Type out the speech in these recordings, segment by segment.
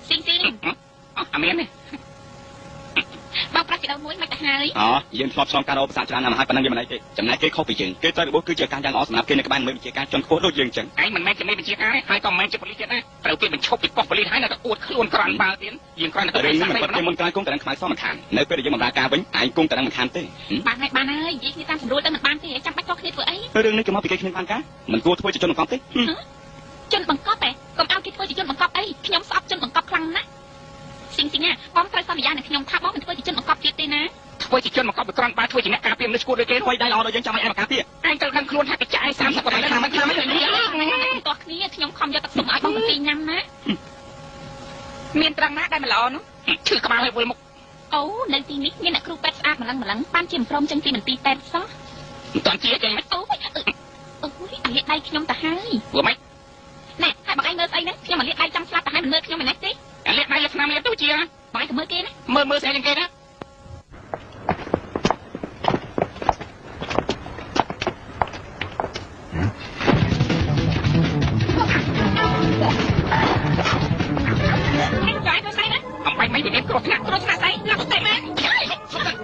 ស៊ីងស៊ីងអមានទេបងប្រាស់ជាដល់មួយមិនទៅហើយយើងធ្លាប់ឆ្លងការរកប្រសាទច្រើនណាស់មកហើយប៉ុណ្ណឹងយើងមិនអីទេចំណែកគេខុសពីយើងគេត្រូវរបួសគឺជាការយ៉ាងល្អសម្រាប់គេនៅក្បែរមិនវិជាការជាន់ខ្ពស់ដូចយើងចឹងឯងមិនមែនជាមេវិជាការទេហើយក៏មិនមែនជាប៉ូលីសទៀតដែរត្រូវគេបញ្ឈប់ពីប៉ុស្តិ៍ប៉ូលីសហើយនៅតែអួតខ្លួនក្រាន់បាល់ទៀតយើងគ្រាន់តែរឿងនេះមិនពិតជាមុនក្រោយគង់តែនឹងខ្មៅសមខាននៅពេលដែលយើងបម្រើការវិញឯងគង់តែនឹងមិនខានទេបានហើយនិយាយគ្នាតាមស្រួលទៅមិនបានទេចាំបាច់តោះគ្នាធ្វើអីរឿងនេះគឺមកពីគេគ្មានបានការមិនគួរធ្វើជាជនបង្កប់ទេជនបង្កប់ទេកុំឲ្យគេធ្វើជាជនបង្កប់អីខ្ញុំស្អប់ជនបង្កប់ខ្លាំងណាស់ស៊ីងស៊ីងណាបងត្រូវសន្យានឹងខ្ញុំថាបងមិនធ្វើជាជនបង្កប់ទៀតទេណាធ្វើជាជនបង្កប់វាគ្រាន់បើធ្វើជាអ្នកការពារមនុស្សឈួតដូចគេហួយដៃល្អដូចយើងចាំឲ្យឯងការពារឯងត្រូវដឹងខ្លួនថាកចាយ30កន្លែងថាមិនថាមិនតោះគ្នាខ្ញុំខំយកទឹកសុំឲ្យបងទៅទីញ៉ាំណាមានត្រង់ណាដែលមិនល្អនោះឈឺក្បាលឲ្យវល់មុខអូនៅទីនេះមានអ្នកគ្រូពេទ្យស្អាតម្លឹងបានជាព្រមចឹងពីមន្ទីរពេទ្យសោះមិនតាន់ជាចឹងមិនអូយលាកដៃខ្ញុំទៅហើយព្រោះម៉េចណែហើយបងឯងមើលស្អីហ្នឹងខ្ញុំមកលាកដៃចង់ស្លាប់ទៅហើយមិនមើលខ្ញុំមិនណេះទេលាកដៃលើឆ្នាំលាកទៅជាបងឯងក៏មើលគេណាមើលស្អីចឹងគេណាមិនមានគ្រោះថ្នាក់ស្អីណាស់ទេមែន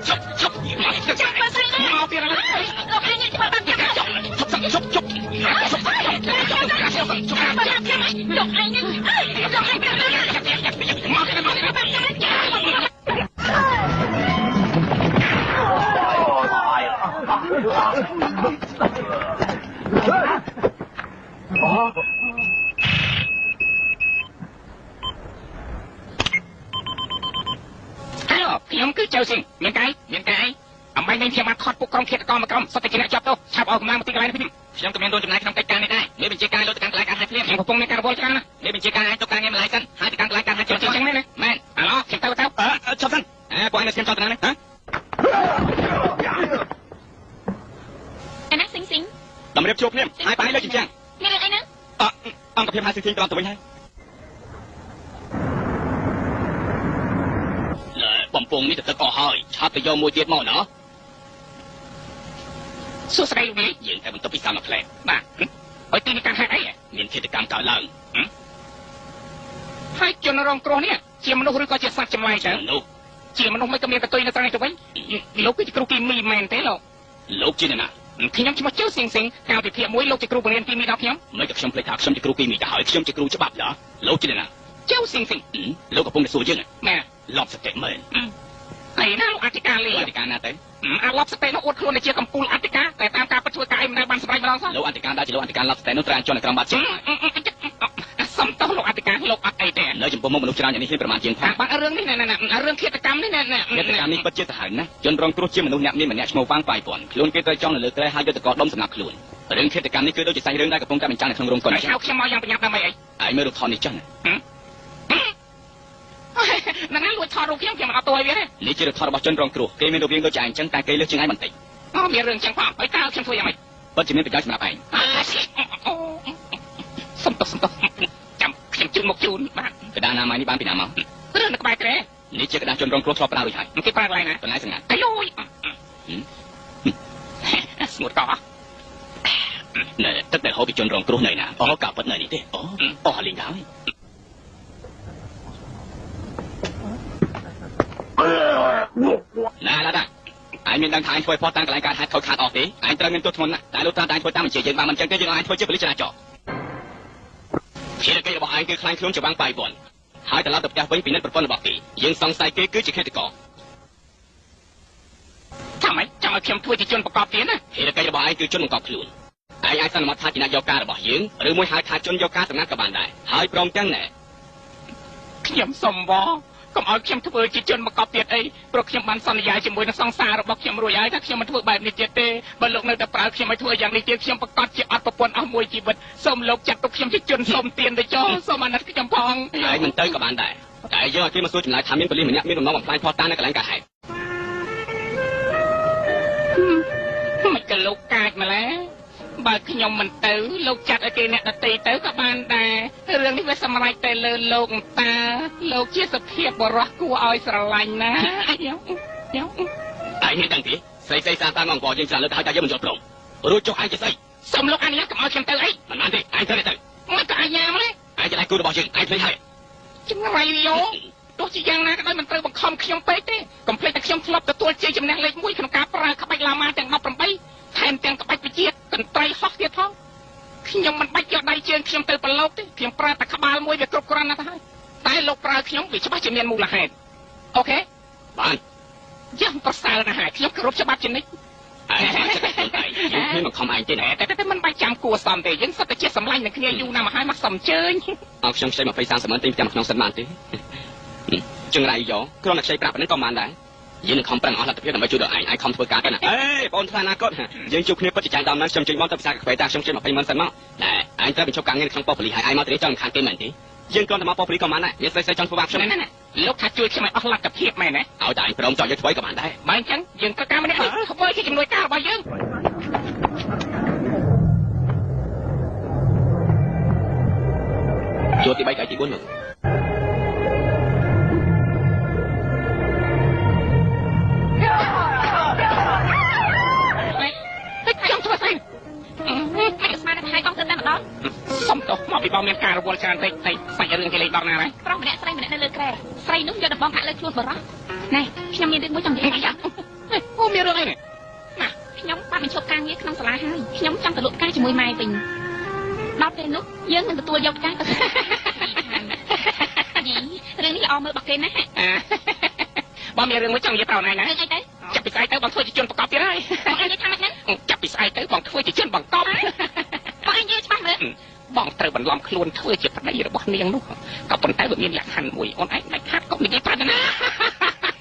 ឈប់ចាំមើលស្អីណាមកទៀតហើយលោកឯងចាំបានចាំឈប់លោកឯងខ្ញុំគឺចៅស៊ីងមានកាយអំបញ្ញខ្ញុំបានខត់ពុកក្រុមឃាតករមកក្រុមសុទ្ធតែជាអ្នកជាប់ទោសឆាប់អស់កម្លាំងមកទីកន្លែងនេះខ្ញុំក៏មានរួមចំណែកក្នុងកិច្ចការនេះដែរមានបញ្ជាការលើទៅកាន់កន្លែងការហាត់ភ្លាមខ្ញុំកំពុងមានការរវល់ច្រើនណាស់មានបញ្ជាការឲ្យទៅការងារម្លាយសិនហើយទៅកាន់កន្លែងការហាត់ជាចឹងណាមែនឥឡូវខ្ញុំទៅឈប់សិនពួកឯងស្គមចោលទៅណាហ៎ឯណាស៊ីងស៊ីងតម្រៀបជួបភ្លាមហើយបាយលើជញ្ជាំងមានអីណាអង្គភាពហើយស៊ីងត្រង់ទៅវិញហើយបំពងនេះទៅទឹកអស់ហើយឆាប់ទៅយកមួយទៀតមកណោះសួស្ដីលោកនេះយើងតែបន្ទប់ពិសោធន៍មកផ្លែបាទហើយទីនេះការហាត់អីមានឃាតកម្មកើតឡើងហើយជនរងគ្រោះនេះជាមនុស្សឬក៏ជាសត្វចម្លែកចឹងនោះជាមនុស្សមិនក៏មានកតុយនៅត្រង់នេះទៅវិញលោកគឺជាគ្រូគីមីមែនទេលោកជាអ្នកណាខ្ញុំឈ្មោះជើស៊ីងស៊ីងកាលពីភាគ1លោកជាគ្រូបង្រៀនគីមីដល់ខ្ញុំមិនក៏ខ្ញុំភ្លេចថាខ្ញុំជាគ្រូគីមីទៅហើយខ្ញុំជាគ្រូច្បាប់លោកជាអ្នកណាជើស៊ីងស៊ីងលោកកំពុងតែសួរយើងម៉ែលបសតិមែនអីណាលោកអធិការលេអធិការណាទៅអាឡប់សតេនោះអួតខ្លួនជាកម្ពុជាអធិការតែតាមការពិតធ្វើការឯមិនដែលបានសម្រេចម្ដងសោះលោកអធិការដែលជាលោកអធិការឡប់សតេនោះត្រូវអញ្ជើញនៅក្រុមបាត់ជិះសំតោះលោកអធិការលោកអត់អីទេនៅចំពោះមុខមនុស្សច្រើនយ៉ាងនេះប្រមាណជាងផងបាទរឿងនេះរឿងឃាតកម្មនេះឃាតកម្មនេះពិតជាទៅហើយណាជនរងគ្រោះជាមនុស្សអ្នកមានម្នាក់ឈ្មោះវ៉ាងប៉ៃពាន់ខ្លួនគេត្រូវចង់នៅលើក្រែហើយយកតកដុំសម្រាប់ខ្លួនរឿងឃាតកម្មនេះគឺដូចជាសាច់រឿងដែលកំពុងតែបញ្ចាំងនៅក្នុងរោងកុនហើយខ្ញុំមកយ៉ាងប្រញាប់ដើម្បីអីហើយមើលរូបថតនេះចឹងណាស់លួចថតរូបខ្ញុំមិនអត់ទោះឲ្យវាទេនេះជារូបថតរបស់ជនរងគ្រោះគេមានរូបរាងដូចជាឯងចឹងតែគេលើកជាងឯងបន្តិចមានរឿងចឹងផងហើយតើខ្ញុំធ្វើយ៉ាងម៉េចពិតជាមានប្រយោជន៍សម្រាប់ឯងសុំទោសចាំខ្ញុំជឿមកជូនបាទកដាណាម៉ៃនេះបានពីណាមករឿងនៅក្បែរក្រែនេះជាកដាជនរងគ្រោះធ្លាប់ប្រើរួចហើយគេប្រើកន្លែងណាកន្លែងស្ងាត់អាយយស្ងួតកោណែទឹកដែលហូបពីជនរងគ្រោះនៅណាកាពិតនៅនេះទេអស់លេងហើយណាឡាអញមានដឹងថាអញធ្វើផុសតាំងកន្លែងការហាត់ខូចខាតអស់ទេអញត្រូវមានទោសធ្ងន់ណាស់តែលោកតាតែអញធ្វើតាមបញ្ជាយើងបានមិនចឹងទេយើងឲ្យអញធ្វើជាប៉ូលីសចរាចរណ៍ភារកិច្ចរបស់អញគឺខ្លាញ់ខ្លួនជាបាំងប៉ៃពាន់ហើយត្រឡប់ទៅផ្ទះវិញពិនិត្យប្រព័ន្ធរបស់គេយើងសង្ស័យគេគឺជាឃាតករថាម៉េចចាំឲ្យខ្ញុំធ្វើជាជនប្រកបទៀតណាភារកិច្ចរបស់ឯងគឺជនបង្កប់ខ្លួនឯងអាចសន្មតថាជាអ្នកយកការរបស់យើងឬមួយហៅថាជនយកការសម្ងាត់ក៏បានដែរហើយព្រមទាំងណែខ្ញុំសុំវ៉កុំឲ្យខ្ញុំធ្វើជាជនបង្កប់ទៀតអីព្រោះខ្ញុំបានសន្យាជាមួយនឹងសង្សាររបស់ខ្ញុំរួចហើយថាខ្ញុំមិនធ្វើបែបនេះទៀតទេបើលោកនៅតែប្រើខ្ញុំឲ្យធ្វើយ៉ាងនេះទៀតខ្ញុំប្រកាសជាអត់ប្រពន្ធអស់មួយជីវិតសូមលោកចាត់ទុកខ្ញុំជាជនសុំទានទៅចោលសូមអាណិតខ្ញុំផងហើយមិនទៅក៏បានដែរតែយើងឲ្យគេមកសួរចម្លើយថាមានប៉ូលីសម្នាក់មានដំណងបំផ្លាញផតតានៅកន្លែងការហេតុមិនក៏លោកកាចម្ល៉េះបើខ្ញុំមិនទៅលោកចាត់ឲ្យគេអ្នកដតីទៅក៏បានដែររឿងនេះវាសម្រេចតែលើលោកតាលោកជាសភាពបរោះគួរឲ្យស្រឡាញ់ណាយោឯងនេះដឹងទេស្រីស្រីសាតាមអង្គយើងច្រើនលើកទៅឲ្យតែយើងមិនយល់ព្រមរួចចុះឯងជាស្អីសុំលោកអនុញ្ញាតកុំឲ្យខ្ញុំទៅអី ភ្លេចហើយ ចង្រៃយោទោះជាយ៉ាងណាក៏ដោយមិនត្រូវបង្ខំខ្ញុំពេកទេកុំភ្លេចតែខ្ញុំធ្លាប់ទទួលជ័យជំនះលេខ1ក្នុងការប្រើក្បាច់ឡាម៉ាទាំង18ថែមទាំងក្បាច់វិជាកន្ត្រៃហោះទៀតផងខ្ញុំមិនបាច់យកដៃជើងខ្ញុំទៅប្រឡូកទេខ្ញុំប្រើតែក្បាលមួយវាគ្រប់គ្រាន់ណាស់ទៅហើយតែលោកប្រើខ្ញុំវាច្បាស់ជាមានមូលហេតុអូខេ បាន យ៉ាងប្រសើរណាស់ហើយខ្ញុំគោរពច្បាប់ជានិច្ច ឯងបានចិត្តខ្លួនឯងយើងគ្មានបង្ខំឯងទេណា តែមិនបាច់ចាំគួរសមទេយើងសុទ្ធតែជាសម្លាញ់នឹងគ្នាយូរណាស់មកហើយមកសំជើញ អោខ្ញុំខ្ចី20 30ម៉ឺនទិញផ្ទះក្នុងសិនបានទេចង្រៃយោគ្រាន់តែខ្ចីប្រាក់ប៉ុណ្ណឹងក៏បានដែរយើងនឹងខំប្រឹងអស់លទ្ធភាពដើម្បីជួយដល់ឯងខំធ្វើការទៅណាអេបងថ្លៃអនាគតយើងជួបគ្នាពិតជាចាញ់ដំណើរខ្ញុំចេញមកទៅពិសាកាហ្វេតាខ្ញុំចេញ20ម៉ឺនសិនមកណែឯងត្រូវបញ្ចុះការងារក្នុងប៉ុស្តិ៍ប៉ូលីសហើយឯងមកទៅចង់ខានគេមែនទេយើងគ្រាន់តែមកប៉ុស្តិ៍ប៉ូលីសក៏បានដែរមានស្រីៗចង់ធ្វើបាបខ្ញុំណាលោកថាជួយខ្ញុំឲ្យអស់លទ្ធភាពមែនទេ ឲ្យតែឯងព្រមចង់យកធ្វើក៏បានដែរ បើអញ្ចឹងយើងត្រូវការម្នាក់ធ្វើជាជំនួយការរបស់យើង ជួរទី3កៅទី4មក ខ្ញុំធ្វើស្អីមិនស្មានតែឲ្យបងទៅតែម្ដងសុំទោសមកពីបងមានការរវល់ច្រើនពេកតែសាច់រឿងគេលេងដល់ណាហើយប្រុសម្នាក់ស្រីម្នាក់នៅលើក្រែស្រីនោះយកដំបងហាក់លើខ្លួនបរោះណែខ្ញុំមានរឿងមួយចង់និយាយឲ្យអូមានរឿងអីនេះណាខ្ញុំបានបញ្ឈប់ការងារក្នុងសាលាហើយខ្ញុំចង់ទៅលក់ផ្កាជាមួយម៉ែវិញដល់ពេលនោះយើងនឹងទទួលយកផ្កាទៅយីរឿងនេះល្អមើលរបស់គេណាបងមានរឿងមួយចង់និយាយប្រាប់ណែណាអីទៅចាប់ពីស្អែកទៅបងធ្វើជាជនបង្កប់ទៀតហើយបងឯងនិយាយថាម៉េចហ្នឹងចាប់ពីស្អែកទៅបងធ្វើជាជនបង្កប់បងឯងនិយាយច្បាស់មើលបងត្រូវបន្លំខ្លួនធ្វើជាប្តីរបស់នាងនោះក៏ប៉ុន្តែវាមានលក្ខខណ្ឌមួយអូនឯងមិនខាត់ក៏និយាយប្រាប់ណា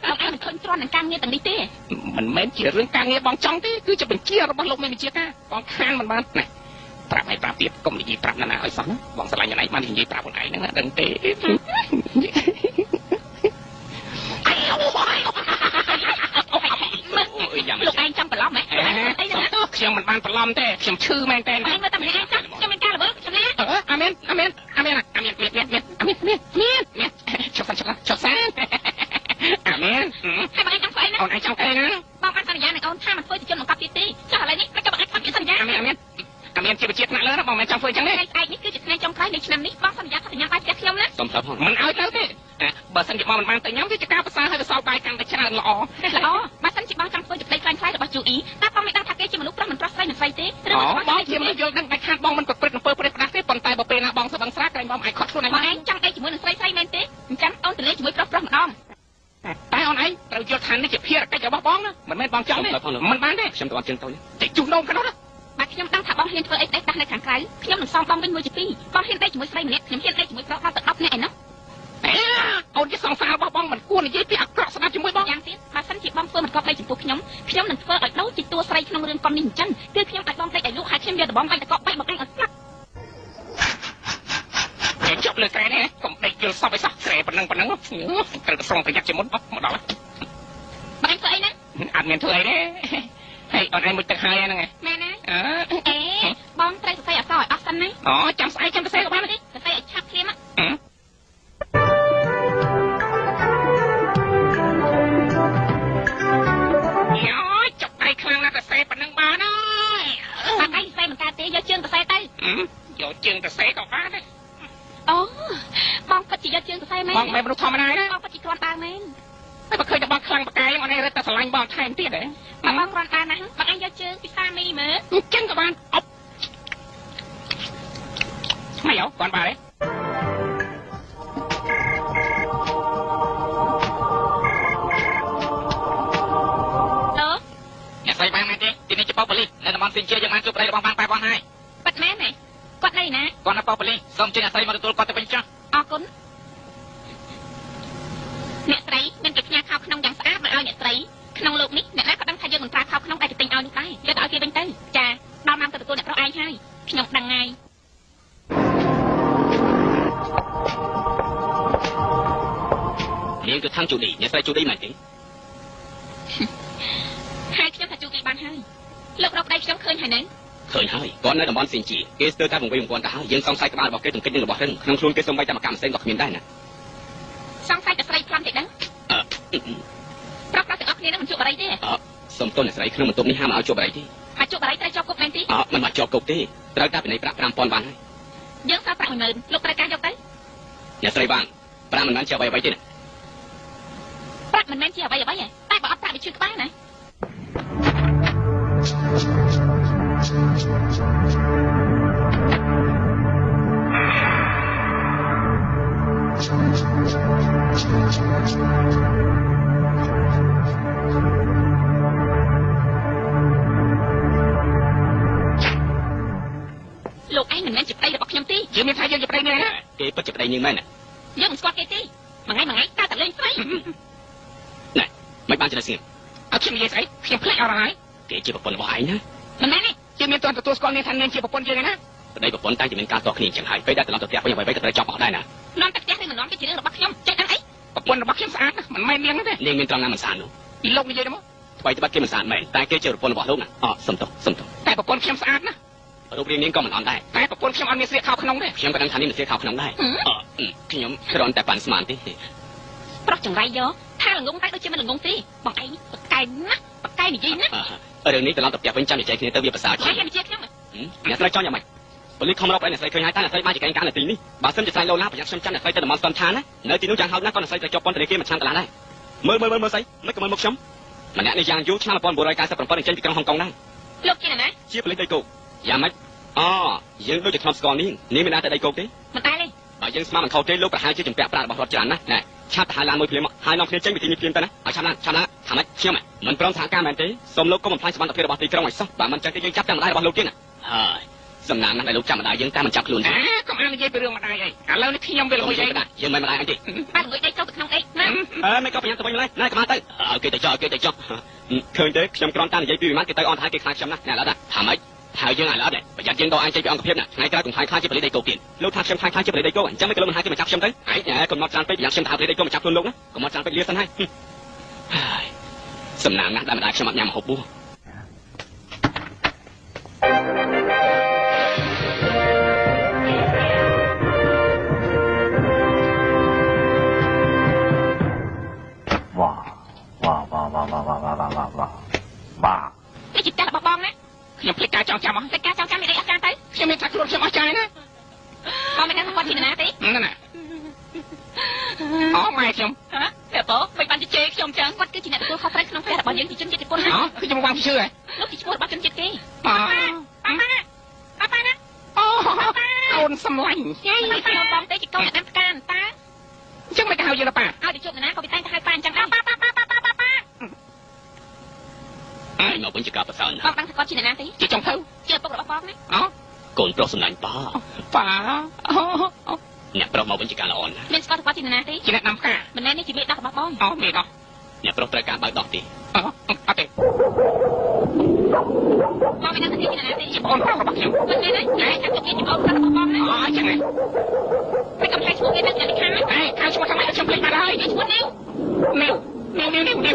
បងឯងមិនធន់ទ្រាំនឹងការងារទាំងនេះទេមិនមែនជារឿងការងារបងចង់ទេគឺជាបញ្ជារបស់លោកមេបញ្ជាការបងខានមិនបានណាប្រាប់ឲ្យប្រាប់ទៀតកុំនិយាយប្រាប់ណាឲ្យសោះណាបងស្រឡាញ់អូនឯងបាននិយាយប្រាប់អូនឯងហ្នឹងដឹងទេលោកឯងចង់បន្លំហ៎ខ្ញុំមិនបានបន្លំទេខ្ញុំឈឺមែនតើឯងមើលតែម្នាក់ឯងចង់ខ្ញុំមានការល្វើខ្ញុំណាអាមែនមានចុះសាអាមែនហើយបងឯងចង់ធ្វើអីណាអូនឯងចង់ធ្វើណាបងបានសន្យានឹងអូនថាមិនធ្វើជាជនបង្កប់ទៀតទេចុះឥឡូវនេះមិនក៏បងឯងធ្វើជាសន្យាអាមែនជាវិជាថ្នាក់លើណាបងមិនចង់ធ្វើអញ្ចឹងទេឯងនេះគឺជាថ្ងៃចុងក្រោយនៃឆ្នាំនេះបងសន្យាថាសញ្ញាបាយផ្ទះខ្ញុំណាសុំប្រាប់ផងមិនឲ្យទៅទេបើសិនជាបងមិនបានទៅញ៉ាំវាជាការប្រសើរហើយវាសល់បាយកាន់តែច្រើនល្អបើសិនជាបងចង់ធ្វើជាប្តីខ្លាំងខ្លាយរបស់ជូអ៊ីតែបងមិនដឹងថាគេជាមនុស្សប្រុសមិនប្រុសស្រីនឹងស្រីទេឬបងជាមនុស្សយល់ដឹងដាច់ខាតបងមិនប្រព្រឹត្តអំពើព្រេះផ្ដាស់ទេប៉ុន្តែបើពេលណាបងស្បឹងស្រាក្រែងបងអាចខត់ខ្លួនឯងបងឯងចង់ឯងជាមួយនឹងស្រីមែនទេអញ្ចឹងអូនទៅលេងជាមួយប្រុសម្ដងតែអូនឯងត្រូវយល់ថានេះជាភារកិច្ចរបស់បងណាមិនមែនបងចង់ទេមិនបានទេខ្ញុំទៅអត់ជើងទៅតែជុំដងកណ្ដោះបាទខ្ញុំដឹងថាបងហ៊ានធ្វើអីស្ដេចដាស់នៅខាងក្រៅខ្ញុំនឹងសងបងវិញមួយជាពីរបងហ៊ានដេកជាមួយស្រីម្នាក់ខ្ញុំហ៊ានដេកជាមួយប្រុសដល់ទៅ10នាក់ឯណោះអូនជាសង្សាររបស់បងមិនគួរនិយាយពីអាក្រក់ស្ដាប់ជាមួយបងយ៉ាងទៀតបើសិនជាបងធ្វើមិនគប្បីចំពោះខ្ញុំនឹងធ្វើឲ្យដូចជាតួស្រីក្នុងរឿងកុំនេះអញ្ចឹងគឺខ្ញុំអាចបងដេកឲ្យលោកហើយខ្ញុំយកដបងបាញ់តកបែកមកឯងឲ្យស្លាប់គេជប់លើក្រែនេះកុំដេកយល់សពឲ្យសោះក្រែប៉ុណ្ណឹងត្រូវតែប្រុងប្រយ័ត្នជាមុនមកដល់បងធ្វើអីហ្នឹងអត់មានធ្វើអីទេហើយអូនឯងមួយទឹកហើយហ្នឹងមែនណាបងត្រូវសរសេរអក្សរឲ្យអស់សិនណាអូចាំស្អែកចាំសរសេរក៏បានទេសរសេរឲ្យឆាប់ភ្លាមចុកដៃខ្លាំងណាស់សរសេរប៉ុណ្ណឹងបានហើយបាត់ដៃសរសេរមិនកើតទេយកជើងសរសេរទៅយកជើងសរសេរក៏បានដែរអូបងពិតជាយកជើងសរសេរមែនបងមិនមនុស្សធម្មតាទេបងពិតជាគ្រាន់ដើរមែនតែបើឃើញតែបងខ្លាំងបកាយអូនឯងរត់តែស្រឡាញ់បងថែមទៀតហ៎បងគ្រាន់ដើរណាស់បងឯងយកជើងពីសាមីមើលអញ្ចឹងក៏បានអប់មិនយកគាត់បានទេអ្នកស្រីបានមែនទេទីនេះជាប៉ូលីសនៅតំបន់ស៊ីនជាយើងបានជួបប្តីរបស់បានបែបបងហើយប៉ិតមែនទេគាត់នៅណាគាត់នៅប៉ូលីសសូមជើញអ្នកស្រីមកទទួលគាត់ទៅវិញចុះអរគុណអ្នកស្រីមានកិច្ចផ្ញើខោក្នុងយ៉ាងស្អាតមកឲ្យអ្នកស្រីក្នុងលោកនេះអ្នកណាក៏ដឹងថាយើងមិនប្រើខោក្នុងដែលទៅទិញឲ្យនោះដែរយកទៅឲ្យគេវិញទៅចាដល់ម៉ោងទៅទទួលអ្នកប្រុសឯងហើយខ្ញុំដឹងហើយនាងគឺខាងជូឌីអ្នកស្រីជូឌីមែនទេហើយខ្ញុំថាជូឌីបានហើយលោករកប្តីខ្ញុំឃើញហើយនៅឃើញហើយគាត់នៅតំបន់ស៊ីនជាគេស្ទើរតែបង្វេងបង្គាន់ទៅហើយយើងសង្ស័យក្បាលរបស់គេទង្គិចនឹងរបស់រឹងក្នុងខ្លួនគេសូម្បីតែមកកម្មផ្សេងក៏គ្មានដែរណាសង្ស័យតែស្រីប្លន់ទេដឹងប្រាប់ទាំងអស់គ្នានឹងមិនជួបបរិយទេសុំទោសអ្នកស្រីក្នុងបន្ទប់នេះហាមឲ្យជួបបរិយទេហើយជួបបរិយត្រូវជាប់គុកមែនទេមិនមកជាប់គុកទេត្រូវតែពិន័យប្រាក់ 5000 បានហើយយើងសល់ប្រាក់ 10000លោកត្រូវការយកទៅ អ្នកស្រីបានប្រាក់មិនបានជាអ្វីៗទេណា ប្រាក់មិនមែនជាអ្វីៗទេតែបើអត់ប្រាក់វាឈឺក្បាលណាលោកឯងមិនមែនជាប្តីរបស់ខ្ញុំទេយើងមានថាយើងជាប្តីនេះណា គេពិតជាប្តីនាងមែនណា យើងមិនស្គាល់គេទេមួយថ្ងៃតើតែលេងស្រី ណែមិនបានជាស្ងៀម អត់ខ្ញុំនិយាយស្អីខ្ញុំភ្លេចអស់ហើយ គេជាប្រពន្ធរបស់ឯងណា មិនមែនទេ យើងមានទាន់ទទួលស្គាល់នាងថានាងជាប្រពន្ធយើងឯណា ប្តីប្រពន្ធតែជាមានការតគ្នាអញ្ចឹងហើយពេលដែលត្រឡប់ទៅផ្ទះវិញអ្វីៗក៏ត្រូវចប់អស់ដែរណា នាំតែផ្ទះឬមិននាំគេជារឿងរបស់ខ្ញុំចេះដឹងអី ប្រពន្ធរបស់ខ្ញុំស្អាតណាមិនមែននាងទេ នាងមានត្រង់ណាមិនស្អាតនោះ ពីលោកនិយាយទៅមក ថ្មីត្បិតគេមិនស្អាតមែនតែគេជាប្រពន្ធរបស់លោកណាសុំទោស តែប្រពន្ធខ្ញុំស្អាតណា រូបរាងនាងក៏មិនអន់ដែរ តែប្រពន្ធខ្ញុំអត់មានស្លៀកខោក្នុងទេ ខ្ញុំក៏ដឹងថានាងមិនស្លៀកខោក្នុងដែរខ្ញុំគ្រាន់តែប៉ាន់ស្មានទេ ប្រុសចង្រៃយកថាល្ងងតែដូចជាមិនល្ងងទេបងឯងបកកែណាបកកែនិយាយណា រឿងនេះត្រឡប់ទៅផ្ទះវិញចាំនិយាយគ្នាទៅវាប្រសើរជា ហើ ង យនិយាយខ្ញុំ អ្នកស្រីចង់យ៉ាងម៉េចប៉ូលីសខំរកឲ្យអ្នកស្រីឃើញហើយតែអ្នកស្រីបានជាកេងការនៅទីនេះបើសិនជាស្រីលោឡាប្រយ័ត្នខ្ញុំចាំអ្នកស្រីទៅតំបន់សន្តានណានៅទីនោះយ៉ាងហោចណាស់ក៏អ្នកស្រីត្រូវជាប់ពន្ធនាគារមួយឆ្នាំកន្លះដែរមើលស្អីមិនក៏មើលមកខ្ញុំម្នាក់នេះយ៉ាងយូរឆ្នាំ1997ចេញពីក្រុងហុងកុងដែរ លោកជាណា ជាប៉ូលីសដីគោកយ៉ាងម៉េចយើងដូចជាធ្លាប់ស្គាល់នេះមិនដែរតែដីគោកទេ មិនដែរទេ បើយើងស្មានមិនខុសទេលោកប្រហែលជាជំពាក់ប្រាក់របស់រដ្ឋច្រើនណាស់ណែឆាប់ទៅហៅឡានមួយភ្លាមហើយនាំគ្នាចេញពីទីនេះភ្លាមទៅណាឲ្យឆាប់ឡានថាម៉េចខ្ញុំមិនព្រមសហការមែនទេសូមលោកកុំបំផ្លាញសមត្ថភាពរបស់ទីក្រុងឲ្យសោះបើមិនចឹងទេយើងចាប់តែម្ដាយរបស់លោកទៀតណាហើយសំណាងណាស់ដែលលោកចាប់ម្ដាយយើងតែមិនចាប់ខ្លួនទេ កុំអាននិយាយពីរឿងម្ដាយអីឥឡូវនេះខ្ញុំវាល្ងុយអី យើងមិនម្ដាយអញទេ បានល្ងុយអីចូលទៅក្នុងអីណា មិនក៏ប្រញាប់ទៅវិញម្លេះណែកុំទៅឲ្យគេទៅចោះឃើញទេខ្ញុំគ្រាន់តែនិយាយពីវិមានគេទៅអន់ហើយគេខ្លាចខ្ញុំណាស់ណែឥឡូវថាម៉េចហើយយើងឥឡូវដែរប្រយ័ត្នយើងដកអញចេញពីអង្គភាពណាថ្ងៃក្រោយកុំខ្លាចជាបរិយាដីគោកទៀតលោកថាខ្ញុំខ្លាចជាបរិយាដីគោកអញ្ចឹងមិនក៏លោកមិនហៅគេមកចាប់ខ្ញុំទៅហើយកុំមកច្រើនពេកប្រយ័ត្នខ្ញុំថាបរិយាដីគោកមកចាប់ខ្លួនលោកណាកុំមកច្រើនពេកលាសិនហើយសំណាងណាស់ដែលម្ដាយខ្ញុំអត់ញ៉ាំហូបបួស នេះជាតែរបស់បងណា ខ្ញុំភ្លេចការចងចាំអស់ តែការចង់ចាំមានអីអត់ចាំទៅ ខ្ញុំមានថាខ្លួនខ្ញុំអស់ចាយណា បងមិនដឹងថាគាត់ជាណាទេ ហ្នឹងណាម៉ែខ្ញុំ ហ៎តែបងមិនបានជេរខ្ញុំចឹងគាត់គឺជាអ្នកទទួលខុសត្រូវក្នុងផ្ទះរបស់យើងជាជនជាតិជប៉ុនណា ខ្ញុំវងជឿហ៎ លោកជាឈ្មោះរបស់ជនជាតិគេ ប៉ា ប៉ាណាអូនសំឡាញ់ មិនphảiបងទេជាកូនអ្នកដាំផ្កាតើ អញ្ចឹងមិនទៅហៅយើងទៅប៉ា ឲ្យទៅជួបណាក៏វាតែងទៅហៅប៉ាអញ្ចឹងដែរប៉ា ហើយមកវិញជាការប្រសើរណា បងដឹងថាគាត់ជាណាទេ ជាចុងភៅ ជាឪពុករបស់បងណា កូនប្រុសសំឡាញ់ប៉ា ប៉ា អ្នកប្រុសមកវិញជាការល្អណាស់ មានស្គាល់ថាគាត់ជាណាទេ ជាអ្នកដាំផ្កា មិនមែននេះជាមេដោះរបស់បង មេដោះ អ្នកប្រុសត្រូវការបើកដោះទេ អត់ទេ បងមិនដឹងថាជាណាទេ ជាបងប្រុសរបស់ខ្ញុំ មិនមែនទេតែថាជាបងប្រុសរបស់បងណា អញ្ចឹងហ៎ មិនកំភ្លេចឈ្មោះគេទៅអ្នកខាងណា ហៅឈ្មោះថាម៉េចខ្ញុំភ្លេចបាត់ហើយ ឈ្មោះនេះ នេះមក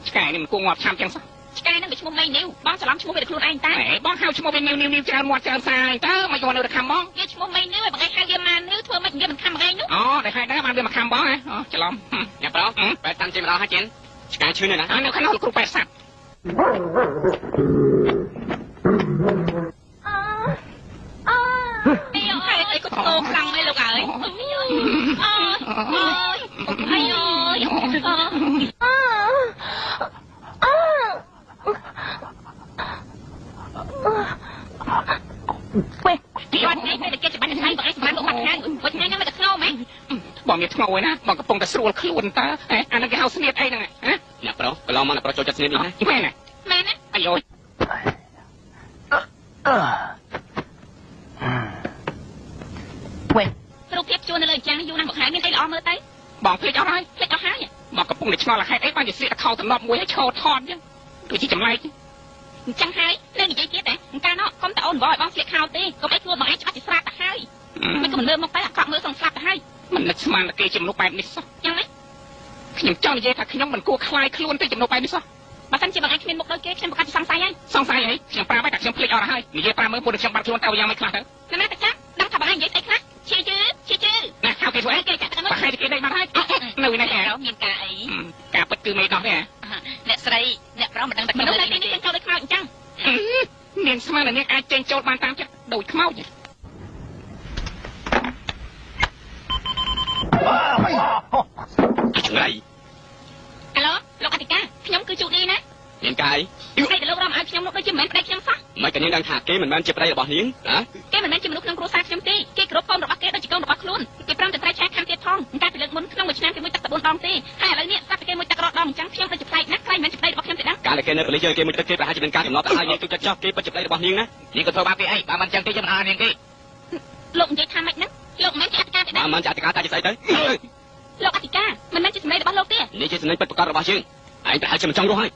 ឆ្កែនេះមិនគួរងាប់ឆាំចឹងសោះ ឆ្កែនឹងវាឈ្មោះមីនីវបងច្រឡំឈ្មោះវាខ្លួនឯងតា បងហៅឈ្មោះវានីវច្រើនមាត់ច្រើនសាយតើមកយកនៅរខំបង វាឈ្មោះមីនីវឲ្យបងឯងហៅវាម៉ាននីវធ្វើមិនវាមិនខំបងឯងនោះ តែហៅដែរបានវាមកខំបងហ៎ច្រឡំ អ្នកប្រុសបែរតាំងចេញម្ដងហើយចេញឆ្កែឈឺនៅណា នៅខាងនោះលោកគ្រូប៉ែសាប់ អីក៏តោខ្លាំងដែរលោកអើយគាត់នេះតែគេច្បាស់ថ្ងៃបងឯងសម្រាប់លោកបាត់ថ្ងៃវិញថ្ងៃហ្នឹងមិនទៅខ្នោមែន បងមានថ្ងោឯណាបងកំពុងតែស្រួលខ្លួនតើអានឹងគេហៅស្នៀតអីហ្នឹងហ៎ អ្នកប្រុសកន្លងមកអ្នកប្រុសចូលចិត្តស្នៀតនេះណា មែនណា មែនណា អាយរូបភាពជួននៅលើអញ្ចឹងយូរណាស់មកហើយមានអីល្អមើលទៅ បងភ្លេចអស់ហើយ ភ្លេចអស់ហើយ បងកំពុងតែឆ្ងល់ហេតុអីបានជាស្លៀកខោតំណប់មួយឲ្យឈរថតចឹងដូចជាចម្លែក អញ្ចឹងហើយនៅនិយាយទៀតតែកាលនោះកុំតែអូនបងឲ្យបងស្លៀកខោទេកុំឲ្យខ្លួនបងឯងច្បាស់ជាស្រាប់ទៅហើយមិនក៏មិនមើលមកទៅអាក្រក់មើលសងស្លាប់ទៅហើយ មិននឹកស្មានតែគេជាមនុស្សបែបនេះសោះ យ៉ាងម៉េច ខ្ញុំចង់និយាយថាខ្ញុំមិនគួរខ្លាយខ្លួនទៅជាមនុស្សបែបនេះសោះ បើសិនជាបងឯងគ្មានមុខដូចគេខ្ញុំប្រកាសជាសង្ស័យហើយ សង្ស័យអីខ្ញុំប្រាប់តែខ្ញុំភ្លេចអស់ហើយនិយាយប្រាប់មើលពួកខ្ញុំបាត់ខ្លួនទៅយ៉ាងម៉េចខ្លះទៅ ណាស់តែចាំដឹងថាបងឯងនិយាយស្អីខ្លះជាជឿ ណាហៅគេធ្វើអី គេចាក់ទៅមើល ប្រហែលជាគេដេកបាត់ហើយនៅនេះ មានការអី là những ai trên châu ban tam chắc đổi máu chứ chuyện này alo lộc anh ca nhóm cứ chụp đi nè những cái hay là lúc đó mà nhóm lúc đó chứ mình đây nhóm phát mấy cái những đang thả kế mình mang chụp đây là bỏ hiến hả cái mình chụp lúc trong cua sát nhóm ti cái group con rồi bắt cái đó chỉ con rồi bắt luôn cái pram từ trái trái khăn tiệt thong cái từ lực muốn trong một năm cái mớiตัดตะบน đong ti hay làเนี่ยตัดcái mớiตัดรอด đong จัง ខ្ញុំទៅជិះផ្លៃណាស់ផ្លៃមិនជិះផ្លៃរបស់ខ្ញុំទេណាការដែលគេនៅប្រទេសយើងគេមិនទឹកគេប្រហែលជាមានការកំណត់ទៅហើយយើងទុកចិត្តចោះគេពិតជាផ្លៃរបស់នាងណានាងក៏ធ្វើបាបគេអីបើមិនចឹងទេយើងមិនអើនាងគេលោកនិយាយថាម៉េចហ្នឹងលោកមិនមែនជាអធិការទេណាមិនជាអធិការតែជាស្អីទៅលោកអធិការមិនមែនជាសម្លេងរបស់លោកទេនេះជាសម្លេងពិតប្រាកដរបស់យើងឯងប្រហែលជាមិនចង់រស់ហើយ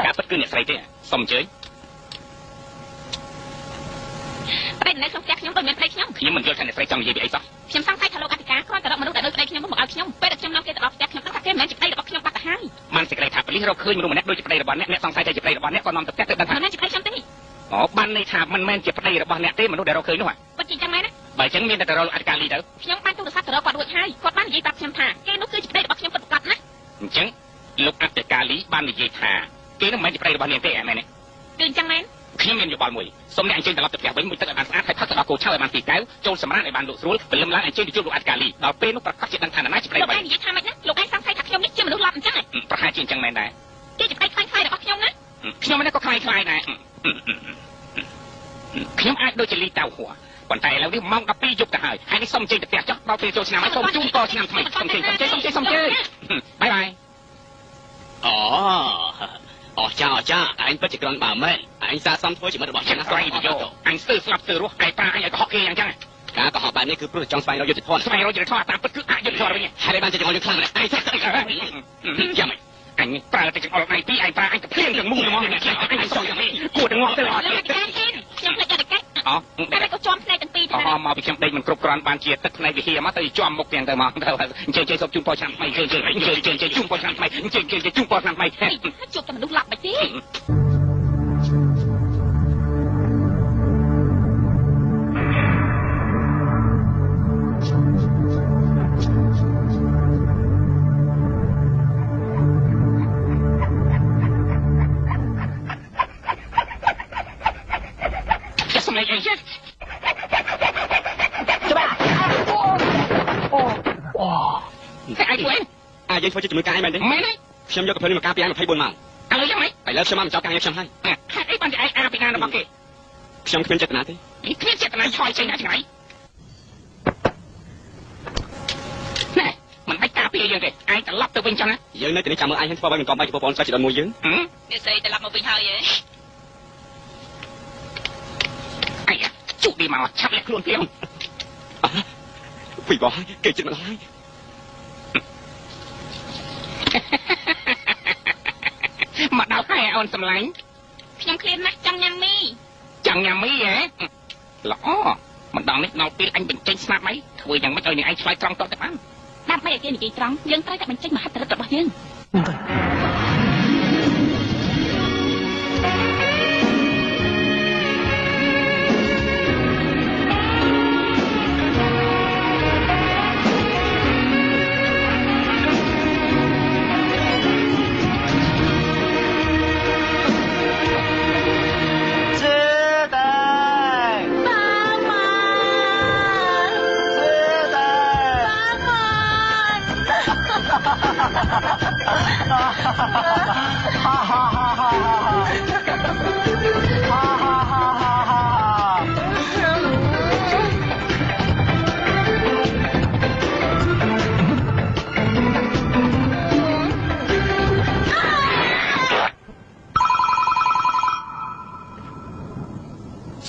ការពិតគឺអ្នកស្រីទេសុំអញ្ជើញពេលនៅក្នុងផ្ទះខ្ញុំដូចមានប្តីខ្ញុំមិនយល់ថាអ្នកស្រីចង់និយាយពីអីសោះខ្ញុំសង្ស័យថាលោកអធិការគ្រាន់តែរកមនុស្សដែលដូចប្តីខ្ញុំមកឲ្យខ្ញុំពេលដែលខ្ញុំនាំគេទៅដល់ផ្ទះខ្ញុំដឹងថាគេមិនមែនជាប្តីរបស់ខ្ញុំបាត់ទៅហើយបានសេចក្តីថាប៉ូលីសរកឃើញមនុស្សម្នាក់ដូចជាប្តីរបស់អ្នកសង្ស័យថាជាប្តីរបស់អ្នកក៏នាំទៅផ្ទះទៅដឹងថាមិនមែនជាប្តីខ្ញុំទេអូបានន័យថាមិនមែនជាប្តីរបស់អ្នកទេមនុស្សដែលរកឃើញនោះពិតជាចឹងមែនណាបើអញ្ចឹងមានតែទៅរកលោកអធិការលីទៅខ្ញុំបានទូរស័ព្ទទៅរកគាត់រួចហើយគាត់បាននិយាយប្រាប់ខ្ញុំថាគេនោះគឺជាប្តីរបស់ខ្ញុំពិតប្រាកដណាអញ្ចឹងលោកអធិការលីបាននិយាយថាគេនោះមិនមែនជាប្តីរបស់នាងទេមែនទេគឺអញ្ចឹងមែនខ្ញុំមានយោបល់មួយសូមអ្នកអញ្ជើញត្រឡប់ទៅផ្ទះវិញមួយទឹកឲ្យបានស្អាតហើយផឹកទៅដល់គោឆៅឲ្យបាន2កែវចូលសម្រាប់ឲ្យបានលក់ស្រួលព្រលឹមឡើងអញ្ជើញទៅជួបលោកអធិការលីដល់ពេលនោះប្រកាសជាដឹងថាណាជាប្តីរបស់លោកឯងនិយាយថាម៉េចណាលោកឯងសង្ស័យថាខ្ញុំនេះជាមនុស្សឡប់អញ្ចឹងប្រហែលជាអញ្ចឹងមែនដែរគេជាប្តីខ្លាំងៗរបស់ខ្ញុំណាខ្ញុំនេះក៏ខ្លាំងៗដែរខ្ញុំអាចដូចជាលីតៅហួរប៉ុន្តែឥឡូវនេះម៉ោង12យប់ទៅហើយហើយនេះសុំចេញទៅផ្ទះចុះដល់ពេលចូលឆ្នាំហើយសូមជូនកឆ្នាំថ្មីសុំចេញបាយបាយអូចាឯងពិតជាក្រំបើមែនឯងសាសំធ្វើជាមិត្តរបស់ខ្ញុំណាស្រីយោអញស្ទើរស្លាប់ស្ទើររស់ឯប្រាអញឲ្យកុហកគេយ៉ាងចឹងការកុហកបែបនេះគឺព្រោះចង់ស្វែងរកយុត្តិធម៌ស្វែងរកយុត្តិធម៌តាមពិតគឺអយុត្តិធម៌វិញហើយបានជាចង្អុលយើងខ្លាំងណាស់ឯងសាស្ត្រីចាំអញប្រើតែចង្អុលដៃពីរឯងប្រើអញទៅភ្លៀងទាំងមុខហ្មងអញចង់យ៉ាងនេះគួរតែងាប់ទៅអត់ខ្ញុំភ្លេចអត់កាច់អូតែក៏ជាប់ផ្នែកទាំងពីរទៅមកពីខ្ញុំដេកមិនគ្រប់គ្រាន់បានជាទឹកផ្នែកវិហារមកទៅជាប់មុខទាំងទៅមកទៅអញ្ជើញសូមជូនពរឆ្នាំថ្មីជើញជូនពរឆ្នាំថ្មីជូនពរឆ្នាំថ្មីជួបតែមនុស្សឡាប់មិនទេយើងធ្វើជាជំនួយការឯងមែនទេមែនទេខ្ញុំយកកាភ្លើងមកការពីឯង24ម៉ោងឥឡូវយ៉ាងម៉េចឥឡូវខ្ញុំមកបញ្ចប់ការងារខ្ញុំហើយហេតុអីបានជាឯងអាពីណារបស់គេខ្ញុំគ្មានចេតនាទេគ្មានចេតនាឆយចេញណាឆ្ងាយណែមិនបាច់ការពីយើងទេឯងត្រឡប់ទៅវិញចឹងណាយើងនៅទីនេះចាំមើលឯងហ៊ានធ្វើឲ្យមិនកំបាច់ប្រព័ន្ធសាច់ចិត្តមួយយើងអ្នកស្រីត្រឡប់មកវិញហើយឯងជុកឌីមកឆាប់លាក់ខ្លួនភ្លាមពីបងគេចិត្តមកហើយមកដល់ហើយអូនសម្លាញ់ខ្ញុំឃ្លានណាស់ចង់ញ៉ាំមីហ៎ល្អមិនដល់នេះដល់ពេលអញបញ្ចេញស្នាដៃធ្វើយ៉ាងម៉េចឲ្យនាងឯងឆ្លើយត្រង់តទៅបានដើម្បីឲ្យគេនិយាយត្រង់យើងត្រូវតែបញ្ចេញមហិទ្ធិឫទ្ធិរបស់យើង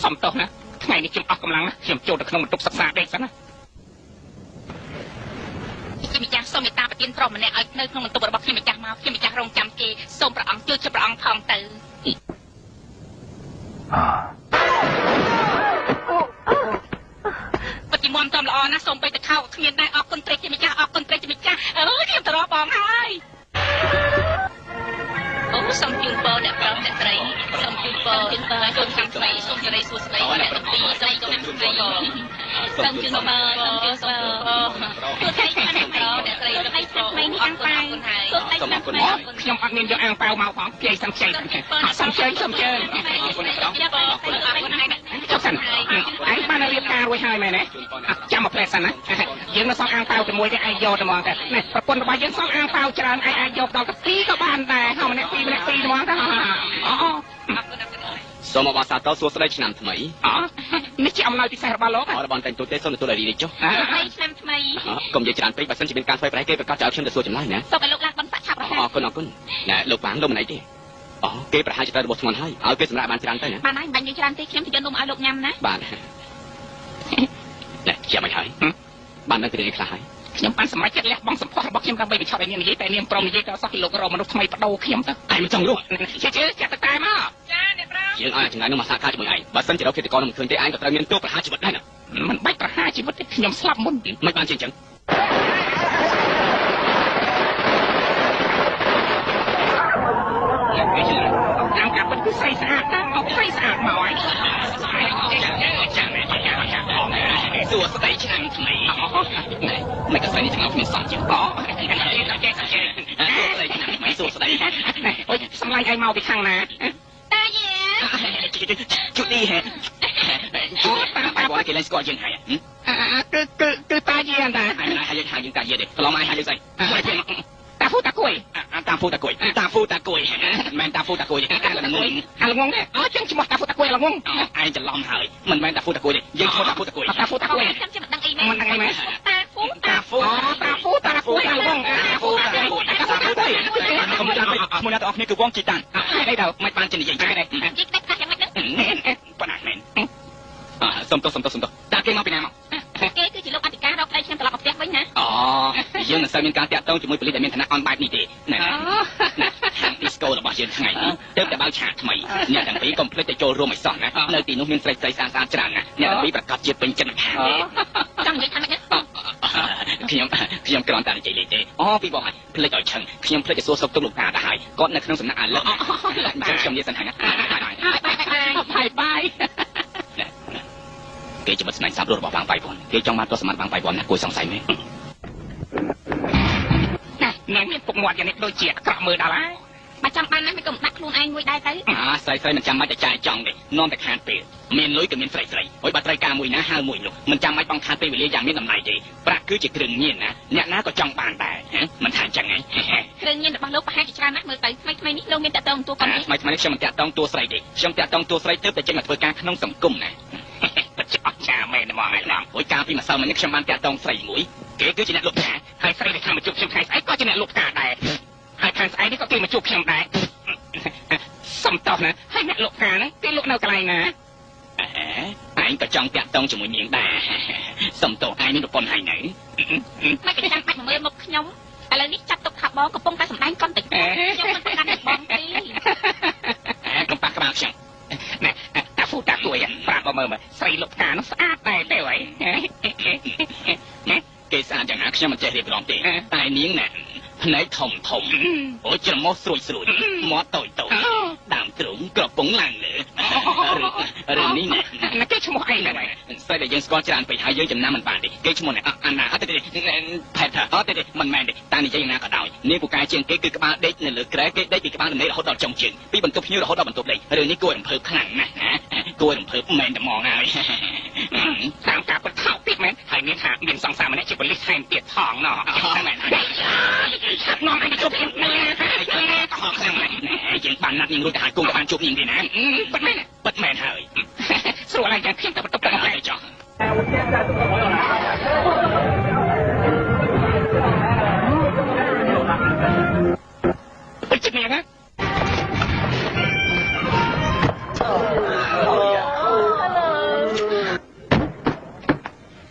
សំទោសណាថ្ងៃនេះខ្ញុំអស់កម្លាំងណាខ្ញុំចូលទៅក្នុងបន្ទប់សិក្សាដេកសិនណាខ្ញុំម្ចាស់សូមមេត្តាប្រទានប្រុសម្នាក់ឲ្យនៅក្នុងបន្ទប់របស់ខ្ញុំម្ចាស់មកខ្ញុំម្ចាស់រងចាំគេសូមព្រះអង្គជួយព្រះអង្គផងទៅបតិមមតំល្អណាស់សូមបីទៅខោគ្មានដែរអរគុណព្រះជាម្ចាស់អរគុណព្រះជាម្ចាស់ខ្ញុំទៅរកបងហើយអូសូមជូនពរអ្នកប្រុសអ្នកស្រីសូមជូនពរជូនឆ្នាំថ្មីសូមជម្រាបសួស្តីអ្នកទាំងពីរសូមជូនឆ្នាំថ្មីសូមជូនពរសូមជូនពរទូទៅអ្នកប្រុសអ្នកស្រីទៅឲ្យឆ្នាំថ្មីនេះ អាំងប៉ាវសូមអរគុណហើយ ខ្ញុំអត់មានយកអាំងប៉ាវមកផងគេសំជ័យសំជ័យសំជ័យចុះសិនឯងបានរៀបការរួចហើយមែនទេចាំមកផ្លែសិនណាយើងនៅសល់អាំងប៉ាវជាមួយទេឯងយកទៅហ្មងតែនេះប្រពន្ធរបស់យើងសល់អាំងប៉ាវច្រើនឯងអាចយកដល់ទៅ2ក៏បានដែរហៅម្នាក់2ម្នាក់2ហ្មងទៅអូ សូមអបអរសាទរសួស្តីឆ្នាំថ្មី នេះជាអំណោយពិសេសរបស់លោក អរបងតែងទូទេសូមទទួលរីនេះចុះ ហើយឆ្នាំថ្មី កុំនិយាយច្រើនពេកបើសិនជាមានការធ្វើប្រែគេប្រកាសចោលខ្ញុំទៅសួរចម្លើយណា សូមឲ្យលោកឡើងបនស័ក្តិឆាប់រហ័ស អរគុណណែលោកបាងលោកម្នាក់ទេអូគេប្រហែលជាត្រូវរបស់ធ្ងន់ហើយឲ្យគេសម្រាប់បានច្រើនទៅណា បានហើយបាញ់យើងច្រើនទេខ្ញុំទៅយកនំឲ្យលោកញ៉ាំណា បាទណែជាមិនហើយបាននៅទីនេះខ្លះហើយ ខ្ញុំបានសម្រេចចិត្តលះបង់សម្ផស្សរបស់ខ្ញុំដើម្បីបញ្ឈប់ឲ្យនាងនិយាយតែនាងព្រមនិយាយទៅសោះលោករកមនុស្សថ្មីបដូរខ្ញុំទៅ ឯងមិនចង់រស់ ជឿចាក់ទៅតែមកចាអ្នកប្រាំ យើងឲ្យចម្ងាយនោះមកសហការជាមួយឯងបើសិនជារកឃាតករនោះមិនឃើញទេឯងក៏ត្រូវមានទោសប្រហារជីវិតដែរណា មិនបាច់ប្រហារជីវិតទេខ្ញុំស្លាប់មុន មិនបានជាអញ្ចឹង អាំងកាពិតគឺស្រីស្អាតណាស់អត់ស្រីស្អាតមកហើយ សួស្តីឆ្នាំថ្មីមិនក៏ស្រីនេះឆ្ងល់គ្មានសោះជាងអូសួស្តីឆ្នាំថ្មីសួស្តី អូយសម្លាញ់ឯងមកពីខាងណា តាយា ជូឌីហេអូតាបងគេលេងស្គាល់យើងហើយ គឺតាយាអន្តើ ហើយយើងហៅយើងតាយាទេកន្លងឯងហៅយើងស្អី តាហ្វូតាគួយ តាហ្វូតាគួយមិនមែនតាហ្វូតាគួយទេអាល្ងង អាល្ងងទេអូចឹងឈ្មោះតាហ្វូតាគួយអាល្ងង ឯងច្រឡំហើយមិនមែនតាហ្វូតាគួយទេយើងឈ្មោះតាហ្វូតាគួយ តាហ្វូតាគួយ ខ្ញុំមិនដឹងអីមែន មិនដឹងអីមែន តាហ្វូ តាហ្វូ តាហ្វូតាគួយអាល្ងងតាហ្វូតាគួយតាហ្វូតាគួយ ខ្ញុំចាំឈ្មោះអ្នកទាំងអស់គ្នាគឺវងជីតាន់ អីទៅ មិនបានជានិយាយទេ ជីកដាច់ខ្លះយ៉ាងម៉េចហ្នឹង ប៉ុណ្ណាមែនសុំទោសតាគេមកពីណាមក គេគឺជាលោកអធិការរកប្តីខ្ញុំត្រឡប់មកផ្ទះវិញណា អូយើងមិនសូវមានការតាក់ទងជាមួយប៉ូលីសដែលមានឋានៈអន់បែបនេះទេណាហាងឌីស្កូរបស់យើងថ្ងៃនេះទើបតែបើកឆាកថ្មីអ្នកទាំងពីរកុំភ្លេចទៅចូលរួមឲ្យសោះណានៅទីនោះមានស្រីស្អាតច្រើនណាស់អ្នកទាំងពីរប្រកាសជាពេញចិត្តនឹងខាងនេះ ចង់និយាយថាម៉េចហ្នឹង ខ្ញុំគ្រាន់តែនិយាយលេងទេអូពីបងហើយភ្លេចឲ្យឆឹងខ្ញុំភ្លេចទៅសួរសុខទុក្ខលោកតាដែរហើយគាត់នៅក្នុងសំណាក់អាឡឹកអញ្ចឹងខ្ញុំនិយាយសិនហើយណាបាយ គេជាមិត្តស្នេហ៍សាប់រស់របស់បាងបៃប៉ុនគេចង់បានទស្សនៈបាងបៃប៉ុនណាគួរសង្ស័យមែន អ្នកមានពុកមាត់យ៉ាងនេះដូចជាអាក្រក់មើលដល់ហើយ បើចង់បានណាមិនក៏ដាក់ខ្លួនឯងមួយដែរទៅ ស្រីមិនចាំបាច់តែចាយចង់ទេនាំតែខាតពេលមានលុយក៏មានស្រីហើយបើត្រូវការមួយណាហៅមួយនោះមិនចាំបាច់បងខាតពេលវេលាយ៉ាងមានតម្លៃទេប្រាក់គឺជាគ្រឿងញៀនណាអ្នកណាក៏ចង់បានដែរមិនថាអញ្ចឹងហ៎ គ្រឿងញៀនរបស់លោកប្រហែលជាច្រើនណាស់មើលទៅថ្មីនេះលោកមានតតងតួកូនទេ ថ្មីនេះខ្ញុំមិនតាក់តងតួស្រីទេខ្ញុំតាក់តងតួស្រីទើបតែចេញមកធ្វើការក្នុងសង្គមណា ពិតជាអស្ចារ្យមែនហ្មងឯង ហួយកាលពីម្សិលមិញខ្ញុំបានតាក់តងស្រីមួយគេគឺជាអ្នកលុបផ្កា ហើយស្រីដែលខាងមកជួបខ្ញុំថ្ងៃស្អែកក៏ជាអ្នកលុបផ្កាដែរហើយខាងស្អែកនេះក៏គេមកជួបខ្ញុំដែរសំតោះណាហើយអ្នកលុបផ្កាហ្នឹងគេលុបនៅកន្លែងណា ឯងក៏ចង់តាក់តងជាមួយនាងដែរសំទោសឯងមានប្រពន្ធហើយនៅ មិនក៏ចាំបាច់មកមើលមុខខ្ញុំឥឡូវនេះចាត់ទុកថាបងកំពុងតែសម្ដែងកុនតិចខ្ញុំមិនប្រកាន់តែបងទេ កុំប៉ះក្បាលខ្ញុំ ណែតាហ្វូតាគួយប្រាប់មកមើលស្រីលុបផ្កានោះស្អាតដែរទេអី គេស្អាតយ៉ាងណាខ្ញុំមិនចេះរៀបរាប់ទេតែនាងណាភ្នែកធំអូច្រមុះស្រួយមាត់តូចដើមទ្រូងក្រពងឡើងលើរឿងនេះណាគេឈ្មោះអីហ្នឹងស្រីដែលយើងស្គាល់ច្រើនពេកហើយយើងចំណាំមិនបានទេគេឈ្មោះណាអាណាអត់ទេផែតអត់ទេមិនមែនទេតែនិយាយយ៉ាងណាក៏ដោយនាងពូកែជាងគេគឺក្បាលដេកនៅលើក្រែគេដេកពីក្បាលដំណេករហូតដល់ចុងជើងពីបន្ទប់ភ្ញៀវរហូតដល់បន្ទប់ដេករឿងនេះគួររំភើបខ្លាំងណាស់ណាគួររំភើបមែនតែហ្មងហើយតាមការពិតថោកទៀតមែនហើយមានថាមានសង្សារម្នាក់ជាប៉ូលីសថែមទៀតថងណោះមែនហើយនាំឲ្យជួបគ្នាក៏ហោខ្លាំងណាស់យើងបានណាត់នាងរួចទៅហើយគង់ក៏បានជួបនាងទេណាពិតមែនហើយស្រួលហើយយ៉ាងខ្ញុំតែបន្ទប់តែចោះ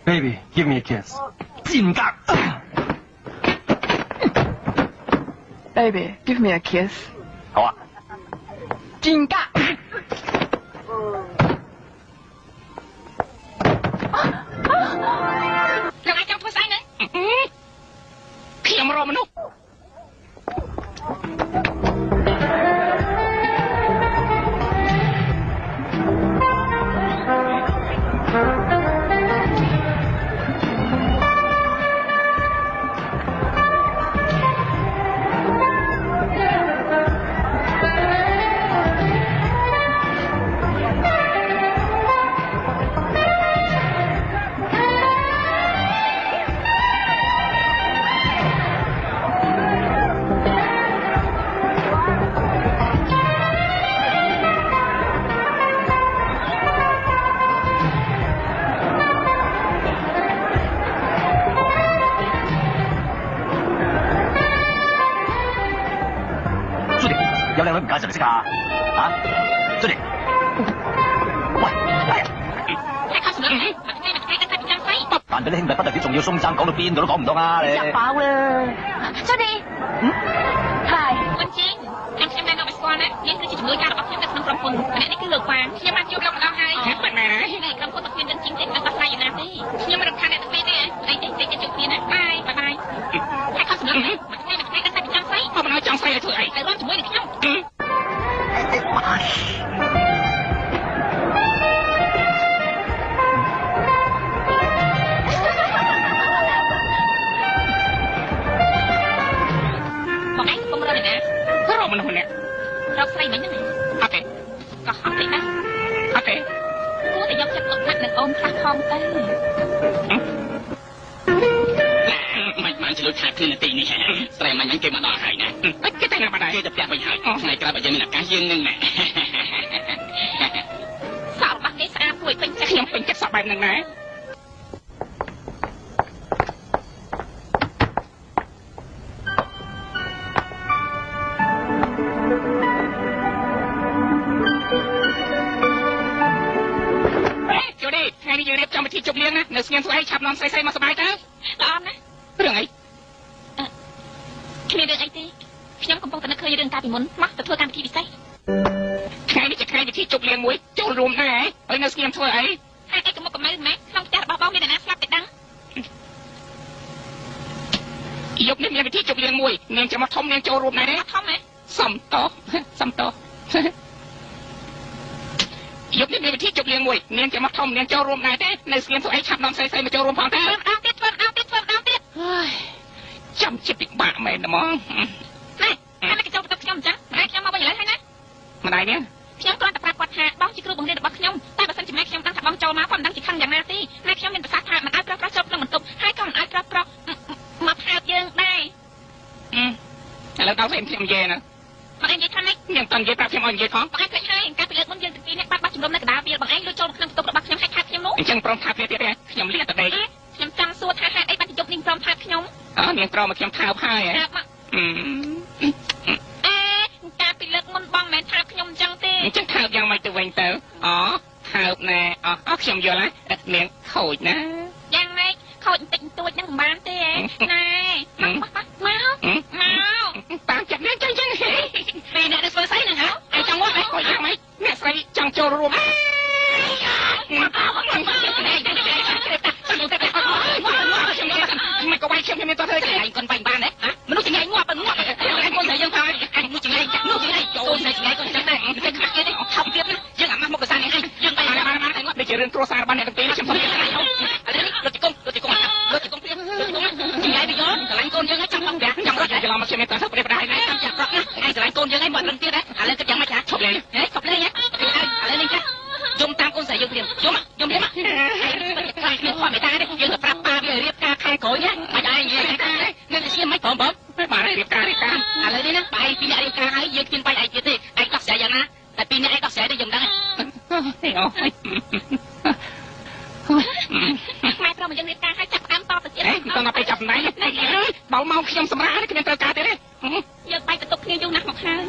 Baby, give me a kiss. Baby, give me a kiss. 好啊。金嘎。 លោកអាចចង់ធ្វើស្អីហ្នឹង ខ្ញុំរកមនុស្ស អ有靚女唔介紹你識下啊？出嚟！喂，哎呀！扮俾啲兄弟不特止，仲要鬆針，講到邊度都講唔通啊！你食飽啦，出嚟。係。文靜，ខ្ញុំខ្ញុំនៅស្គាល់ណាយើងគឺជាជំនួយការរបស់ខ្ញុំនៅក្នុងក្រុមហ៊ុននេះគឺលោកប៉ាខ្ញុំបានជួបលោកម្ដងហើយប៉ុន្តែនេះក្រុមហ៊ុនរបស់ខ្ញុំនឹងជិះទេដល់ថ្លៃយ៉ាងណាទេខ្ញុំមិនរំខានអ្នកទាំងពីរទេអីទេជួបគ្នាណាបាយហើយខំសម្រាប់មួយថ្ងៃតែចង់ស្អីបើមិនឲ្យចង់ស្អីឲ្យធ្វើអីទៅរួមជាមួយនឹងខ្ញុំមនុស្សម្នាក់រកស្រីមិញហ្នឹងអត់ទេក៏អត់ទេណាអត់ទេគួរតែយកចិត្តទុកដាក់នឹងអូនខ្លះផងទៅមិនបានជលុយថាគ្នាទីនេះស្រីមិញហ្នឹងគេមកដល់ហើយណាគេតែណាបាត់ហើយគេទៅផ្ទះវិញហើយថ្ងៃក្រោយបើយើងមានឱកាសយើងនឹងណាសក់របស់គេស្អាតគួរឲ្យពេញចិត្តខ្ញុំពេញចិត្តសក់បែបហ្នឹងណាយើងរៀបចំពិធីជប់លៀងណានៅស្ងៀមស្អីឆាប់នាំស្រីមកសប្បាយទៅល្អណាស់រឿងអីគ្មានរឿងអីទេខ្ញុំកំពុងតែនឹកឃើញរឿងកាលពីមុនមកទៅធ្វើកម្មវិធីពិសេសថ្ងៃនេះជាថ្ងៃពិធីជប់លៀងមួយចូលរួមដែរហើយនៅស្ងៀមធ្វើអីហើយអីក៏មកកម្ៅម៉ែក្នុងផ្ទះរបស់បងមានអ្នកណាស្លាប់តែដឹងយកនេះមានពិធីជប់លៀងមួយនាងចាំមកធំនាងចូលរួមដែរទេធំហ៎សំតោយកនេះមានវិធីជប់លៀងមួយនាងចាំមកធំនាងចូលរួមដែរទេនៅស្ងៀមធ្វើអីឆាប់នាំស្រីមកចូលរួមផងតើធ្វើអត់ទៀតចាំចិត្តពិបាកមែនហ្មងណែហើយគេចូលបន្ទប់ខ្ញុំអញ្ចឹងម៉ែខ្ញុំមកវិញឥឡូវហើយណាម្ដាយនេះខ្ញុំគ្រាន់តែប្រាប់គាត់ថាបងជាគ្រូបង្រៀនរបស់ខ្ញុំតែបើសិនជាម៉ែខ្ញុំដឹងថាបងចូលមកគាត់មិនដឹងជាខឹងយ៉ាងណាទេម៉ែខ្ញុំមានប្រសាសន៍ថាមិនឲ្យប្រុសចូលក្នុងបន្ទប់ហើយក៏មិនឲ្យប្រុសមកថើបយើងដែរឥឡូវដល់ពេលខ្ញុំនិយាយណាបងឯងនិយាយថាម៉េចខ្ញុំតន់និយាយប្រាប់ខ្ញុំឲ្យនិយាយផងបងឯងភ្លេចហើយកាលពីលើកមុនយើងទាំងពីរនេះបាត់បោះជំរំនៅកណ្ដាលវាលបងឯងលួចចូលក្នុងបន្ទប់របស់ខ្ញុំហើយខាត់ខ្ញុំនោះអញ្ចឹងព្រមថាគ្នាទៀតទេខ្ញុំលៀតតែដេកខ្ញុំចង់សួរថាហេតុអីបានជប់នាងព្រមថាខ្ញុំនាងព្រមមកខ្ញុំថើបហើយកាលពីលើកមុនបងមិនមែនថាខ្ញុំអញ្ចឹងទេអញ្ចឹងថើបយ៉ាងម៉េចទៅវិញទៅថើបណែខ្ញុំយល់ហើយនាងខូចណាយ៉ាងម៉េចខូចបន្តិចបន្តួចហ្នឹងមិនបានទេណែមកតាមចិត្តនាងចឹងពីអ្នកទៅធ្វើស្អីហ្នឹងហ៎ឯងចង់មកហ៎យ៉ាងម៉េចអ្នកស្រីចង់ចូលរួមមិនក៏វាយខ្ញុំមានតើធ្វើគេឯងកូនបាញ់បានទេមនុស្សចង្អេងាប់ឯងកូនតែយើងថាឯងមនុស្សចង្អេចូលតែចង្អេកូនចឹងដែរតែខ្មាស់គេទេថប់ទៀតណាយើងអាម៉ាស់មកកសានេះឯងយើងបាននេះជារឿងគ្រួសាររបស់អ្នកទាំងពីរខ្ញុំសុំឥឡូវនេះដូចជង្គង់ព្រៀងចង្អេវាយកកន្លែងកូនយើងឲ្យចាំបងប្រាក់ចាំរត់ច្រឡំមកខ្ញុំមានតើធ្វើប្រេះប្រដាយណាចាំចាក់ប្រក់ណាឯងកន្លែងកូនយើងឲ្យមករឹងទៀតណាឥឡូវគិតយ៉ាងម៉េចហ៎ឈប់លេងឈប់លេងឥឡូវនេះចាយំតាមកូនស្រីយើងព្រៀងយំព្រៀងខ្ញុំគាត់មេតាទេយើងទៅប្រាប់ប៉ាវារៀបការខែក្រោយណាបាច់ឯងនិយាយថានឹងជាមិនបងបាទរៀបការឥឡូវនេះណាបាយពីអ្នករៀបការហើយយើងគ្មានបាយឯងទៀតទេឯងដោះស្រាយយ៉ាងណាតែពីអ្នកឯងដោះស្រាយទេយើងដឹងទេម៉ែប្រុសមកយើងរៀបការហើយចាប់ផ្ដើមតទៅទៀតមិនต้องទៅចាប់ណៃបើមកខ្ញុំសម្រាប់គ្មានត្រូវការទេយើងបាយបន្ទប់គ្នាយូរណាស់មកហើយ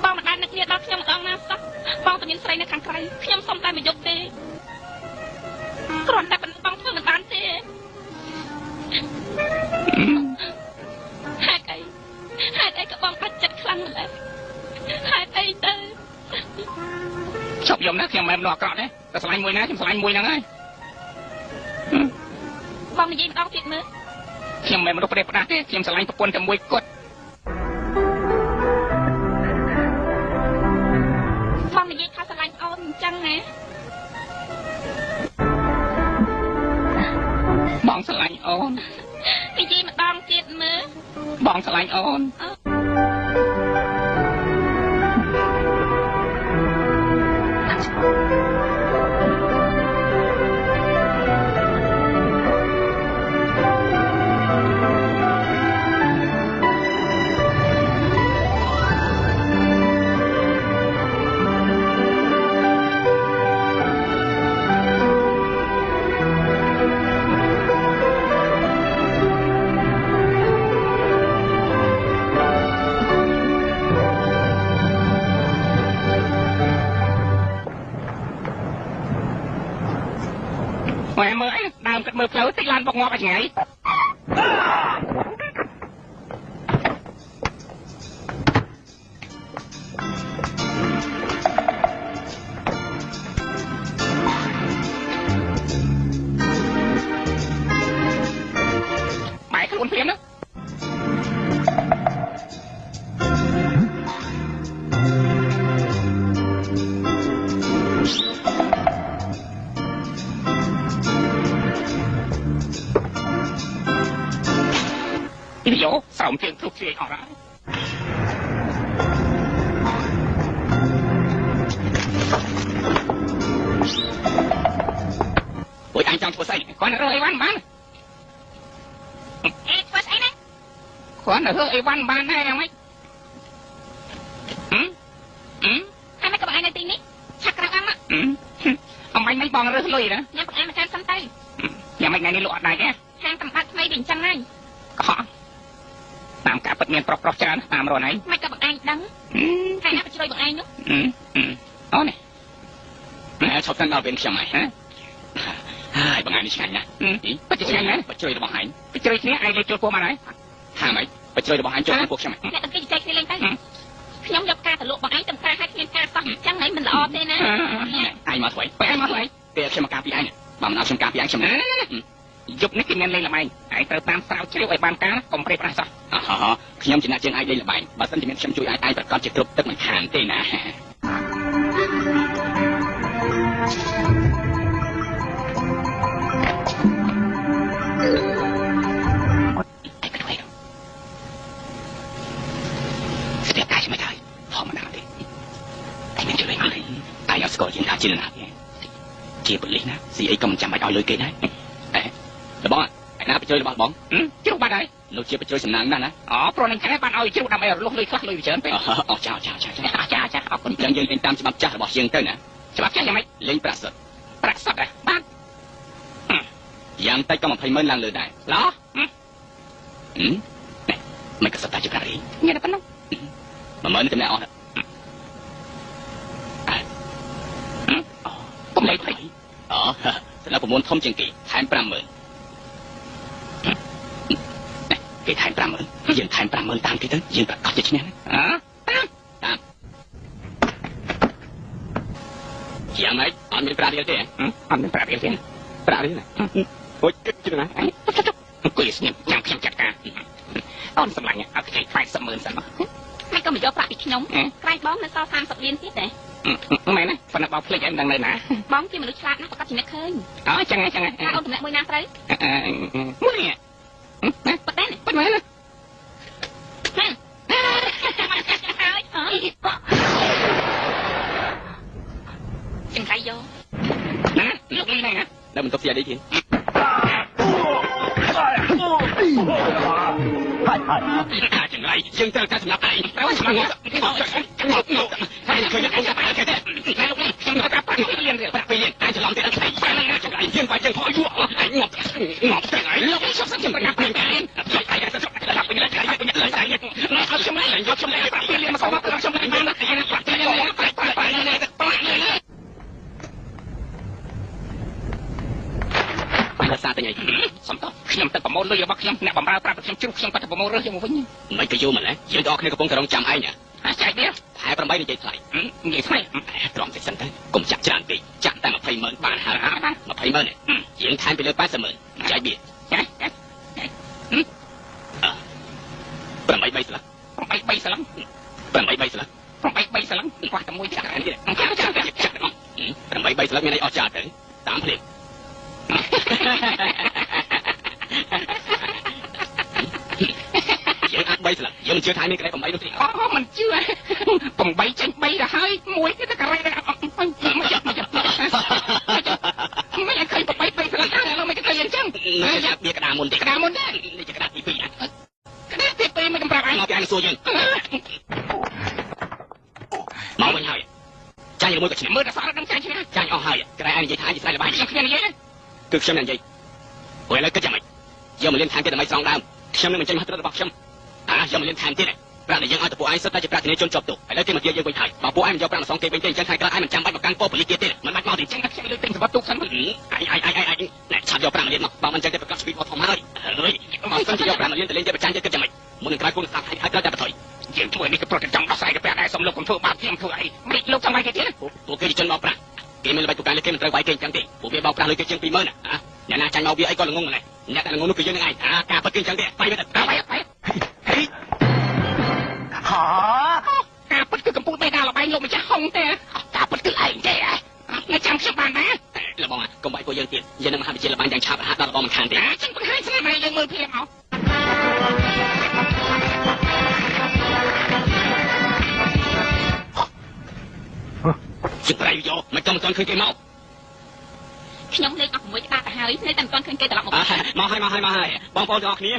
បងមិនបាននឹកគ្នាដល់ខ្ញុំម្ដងណាសោះបងតែមានស្រីនៅខាងក្រៅខ្ញុំសុំតែមកយកទេគ្រាន់តែបងធ្វើមិនបានទេហេតុអីក៏បងបាច់ចិត្តខ្លាំងម្ល៉េះហេតុអីទៅជប់យំណាខ្ញុំមិនមែនអាក្រក់ទេតែឆ្លាញ់មួយណាខ្ញុំឆ្លាញ់មួយហ្នឹងហើយបងនិយាយម្ដងទៀតមើលខ្ញុំមិនមែនមនុស្សប្រេះផ្ដាស់ទេខ្ញុំឆ្លាញ់ប្រពន្ធតែមួយគត់បងនិយាយថាឆ្លាញ់អូនអញ្ចឹងណាបងឆ្លាញ់អូននិយាយម្ដងទៀតមើលបងឆ្លាញ់អូន មើលដើមគិតមើលផ្លូវតិចឡានបកងាប់ឲ្យថ្ងៃបាយខ្លួនព្រាមណាXong chuyện thuộc chuyện họ đã Ôi anh trong thua say Con ở rơi văn bán Ê, thua say này Con ở rơi văn bán này em ấy Hai mấy các bạn này tin đi Chắc ra ăn á Ông anh bong rơi lùi đó Nhà bọn em mà xem xăm tay Nhà mình này đi lụa này kìa Hàng tầm bát mấy bình chân này Có Làm cả bật miền prop trơn làm rồi này Mấy các bạn anh đắng Hai nắp chơi bọn anh nữa Đó này Nè, sao tên nào bên xem mày hả? Hai bọn anh đi xem nha. Bắt chơi nha. Bắt chơi được bọn anh. Bắt chơi thế ai đi chơi cô mà đấy? Hai mày, bắt chơi được bọn anh chơi cuộc xem mày. Nè, tầm cái chơi lên tay. Nhóm dọc ca thử lộ bọn anh tầm ca hai thiên ca xong chẳng ấy mình là o thế nè. Ai mà thôi. Ai mà thôi. Để xem mà ca bị anh. Mà mình nào xem ca bị anh xem này. Giúp nít kinh lên là mày. Ai tao tam sao chơi ở bàn cá còn prep ra sao? Nhóm chỉ là trên ai đây là bạn. Bà tân thì mình xem chui ai bật con chỉ cướp tức mình hàn tên nè. Có chuyện khác chứ nào chia bự lý nè gì ấy cầm chạm bài đòi lưới kế đấy là bóng à anh nào phải chơi là bóng chứ đâu bạn đấy lúc chia phải chơi sầm nang đó nè pro nên cái bạn ơi chứ đâu đam mê lúc lưới khác lưới chớn chào còn chân dân lên tam chạm cha là bỏ riêng tới nè chạm cha nhà mày lên prasad à bạn yang tay có một thầy mến lang lừa này đó này mày có sắp tay chụp ra đi nghe được không mà mến cái nào cũng lấy phải thì là muốn thông trình kỳ thành 50,000 cái thành 50,000 dân thành 50,000 tam cái tới dân có cho chứ nhá tam dạng mấy anh mình đi thế anh mình đi thế đi này ôi chứ này quỷ nhỉ chẳng phim chặt cả on sầm lạnh à cái phải sầm mơn sầm Mấy con mình vô bạc bị nhóm Cái bóng nó so sang sập liên tiếp đấy mày này phần là bao phê em đang đây nè bóng chứ mà được chặt nó có chỉ nó khơi chẳng ngay con tụi mẹ môi nam đấy muốn nè bật đấy này bật máy lên chừng tay vô nè lúc ly này nè đâu mình tập xe đi kìa chừng lại dân tơ ta nhập lại đâu mà ngọt hay là khơi nhận ông ta cái thế này lúc này chúng ta bắt cái liền rồi bắt liền aiจะลองแต่ใส่ไปเลยchừng lại dân phải dân hỏi vua anh ngọt cái này lúc sắp sắp chừng ta nhập liền cái nàyจะรับไปเลยcái nàyเลยcái này nóเอาchừng lạiยกchừng lại bắt liềnมาสองมาchừng lạiมาcái nàyปัดเลยไปเลยมันซาแต่ไงสมตខ្ញុំទឹកប្រមូលលុយរបស់ខ្ញុំអ្នកបំរើប្រាប់ខ្ញុំជ្រុះខ្ញុំក៏ទៅប្រមូលរើសយកមកវិញមិនក៏យូរម្ល៉េះយើងទាំងអស់គ្នាកំពុងតែរងចាំឯងអាចចែកទៀតខែ8និយាយថ្លៃនិយាយថ្លៃត្រង់តិចសិនទៅកុំចាក់ច្រើនពេកចាក់តែ 20,000 បានហើយ20,000នេះយើងថែមពីលើ 80,000 ចែកវាចែក8 3ស្លឹក8 3ស្លឹក8 3ស្លឹក8 3ស្លឹកខ្វះតែមួយចាក់នេះចាក់8 3ស្លឹកមានអីអស់ចាក់ទៅតាមភ្លេងយើងអាច3ស្លឹកយើងជឿថាមានក្តី8នោះទេមិនជឿ8ចេញ3ទៅហើយមួយទៀតទៅការ៉េមិនឲ្យឃើញ8 3ស្លឹកហើយឡើយមិនឃើញអញ្ចឹងវាក្តារមុនទេក្តារមុនទេនេះជាក្តារទី2ក្តារទី2មិនកំប្រាប់ឯងមកពីឯងសួរយើងមកវិញហើយចាញ់មួយក៏ឈ្នះមើលតែសារដឹងចាញ់ឈ្នះចាញ់អស់ហើយក្រែឯងនិយាយថាជាស្រ័យល្បាយខ្ញុំនិយាយគឺខ្ញុំនិយាយព្រោះឥឡូវគិតយ៉ាងម៉េចយកមកលៀនថែមទៀតដើម្បីស្រង់ដើមខ្ញុំនឹងបញ្ចេញមកត្រឹមរបស់ខ្ញុំយកមកលៀនថែមទៀត ប្រាក់ដែលយើងឲ្យទៅពួកឯងសិតតែជាប្រាក់ធានាជនជាប់ទុកឥឡូវគេមកទាយើងវិញហើយបើពួកឯងមិនយកប្រាក់មកសងគេវិញទេអញ្ចឹងថ្ងៃក្រោយឯងមិនចាំបាច់មកកាន់ពោប៉ូលីសទៀតទេមិនបាច់មកទេអញ្ចឹងខ្ញុំលើកទិញសម្បត្តិទុកសិនឯងឆាប់យកប្រាក់មកលៀនមកបើមិនអញ្ចឹងទេប្រកាសស្វីតមកធំហើយអើយមកសិនជាយកប្រាក់មកលៀនទៅលេងយកប្រចាំយើងគិតយ៉ាងម៉េចមុននឹងក្រោយគូនសាប់ហើយត្រូវតែបន្ថយយើងធ្វើនេះក៏ប្រកចង់ដោះស្រាយទៅប្រាក់ដែរសុំលោកកុំធ្វើបាបខ្ញុំធ្វើអីមិនលោកចង់ឲ្យគេទៀតពួកគេជនមកប្រាក់គេមិនល្បិចទូកែលើគេមិនត្រូវវាយគេអញ្ចឹងទេពួកវាបោកប្រាស់លុយគេជាង 20000 ណាអ្នកណាចាញ់មកវាអីក៏ល្ងងដែរអ្នកដែលល្ងងនោះគឺយើងនឹងឯងការពិតគឺអញ្ចឹងទេបាយទៅបាយ哈，ការពិតគឺកំពុងតែដល់លបែងលោកម្ចាស់ហុងទេការពិតគឺឯងទេអ្នកចាំខ្ញុំបានណាលបងកុំបាយពួកយើងទៀតយើងនឹងមហាវិទ្យាលបែងយ៉ាងឆាប់រហ័សដល់លបងមិនខានទេចឹងបង្ហាញស្នាមឲ្យយើងមើលភ្លាមមកជិះប្រៃយកមិនចង់ឃើញគេមកខ្ញុំលេងអស់6ច្បាប់ទៅហើយនៅតែមិនទាន់ឃើញគេត្រឡប់មកមកហើយបងប្អូនទាំងអស់គ្នា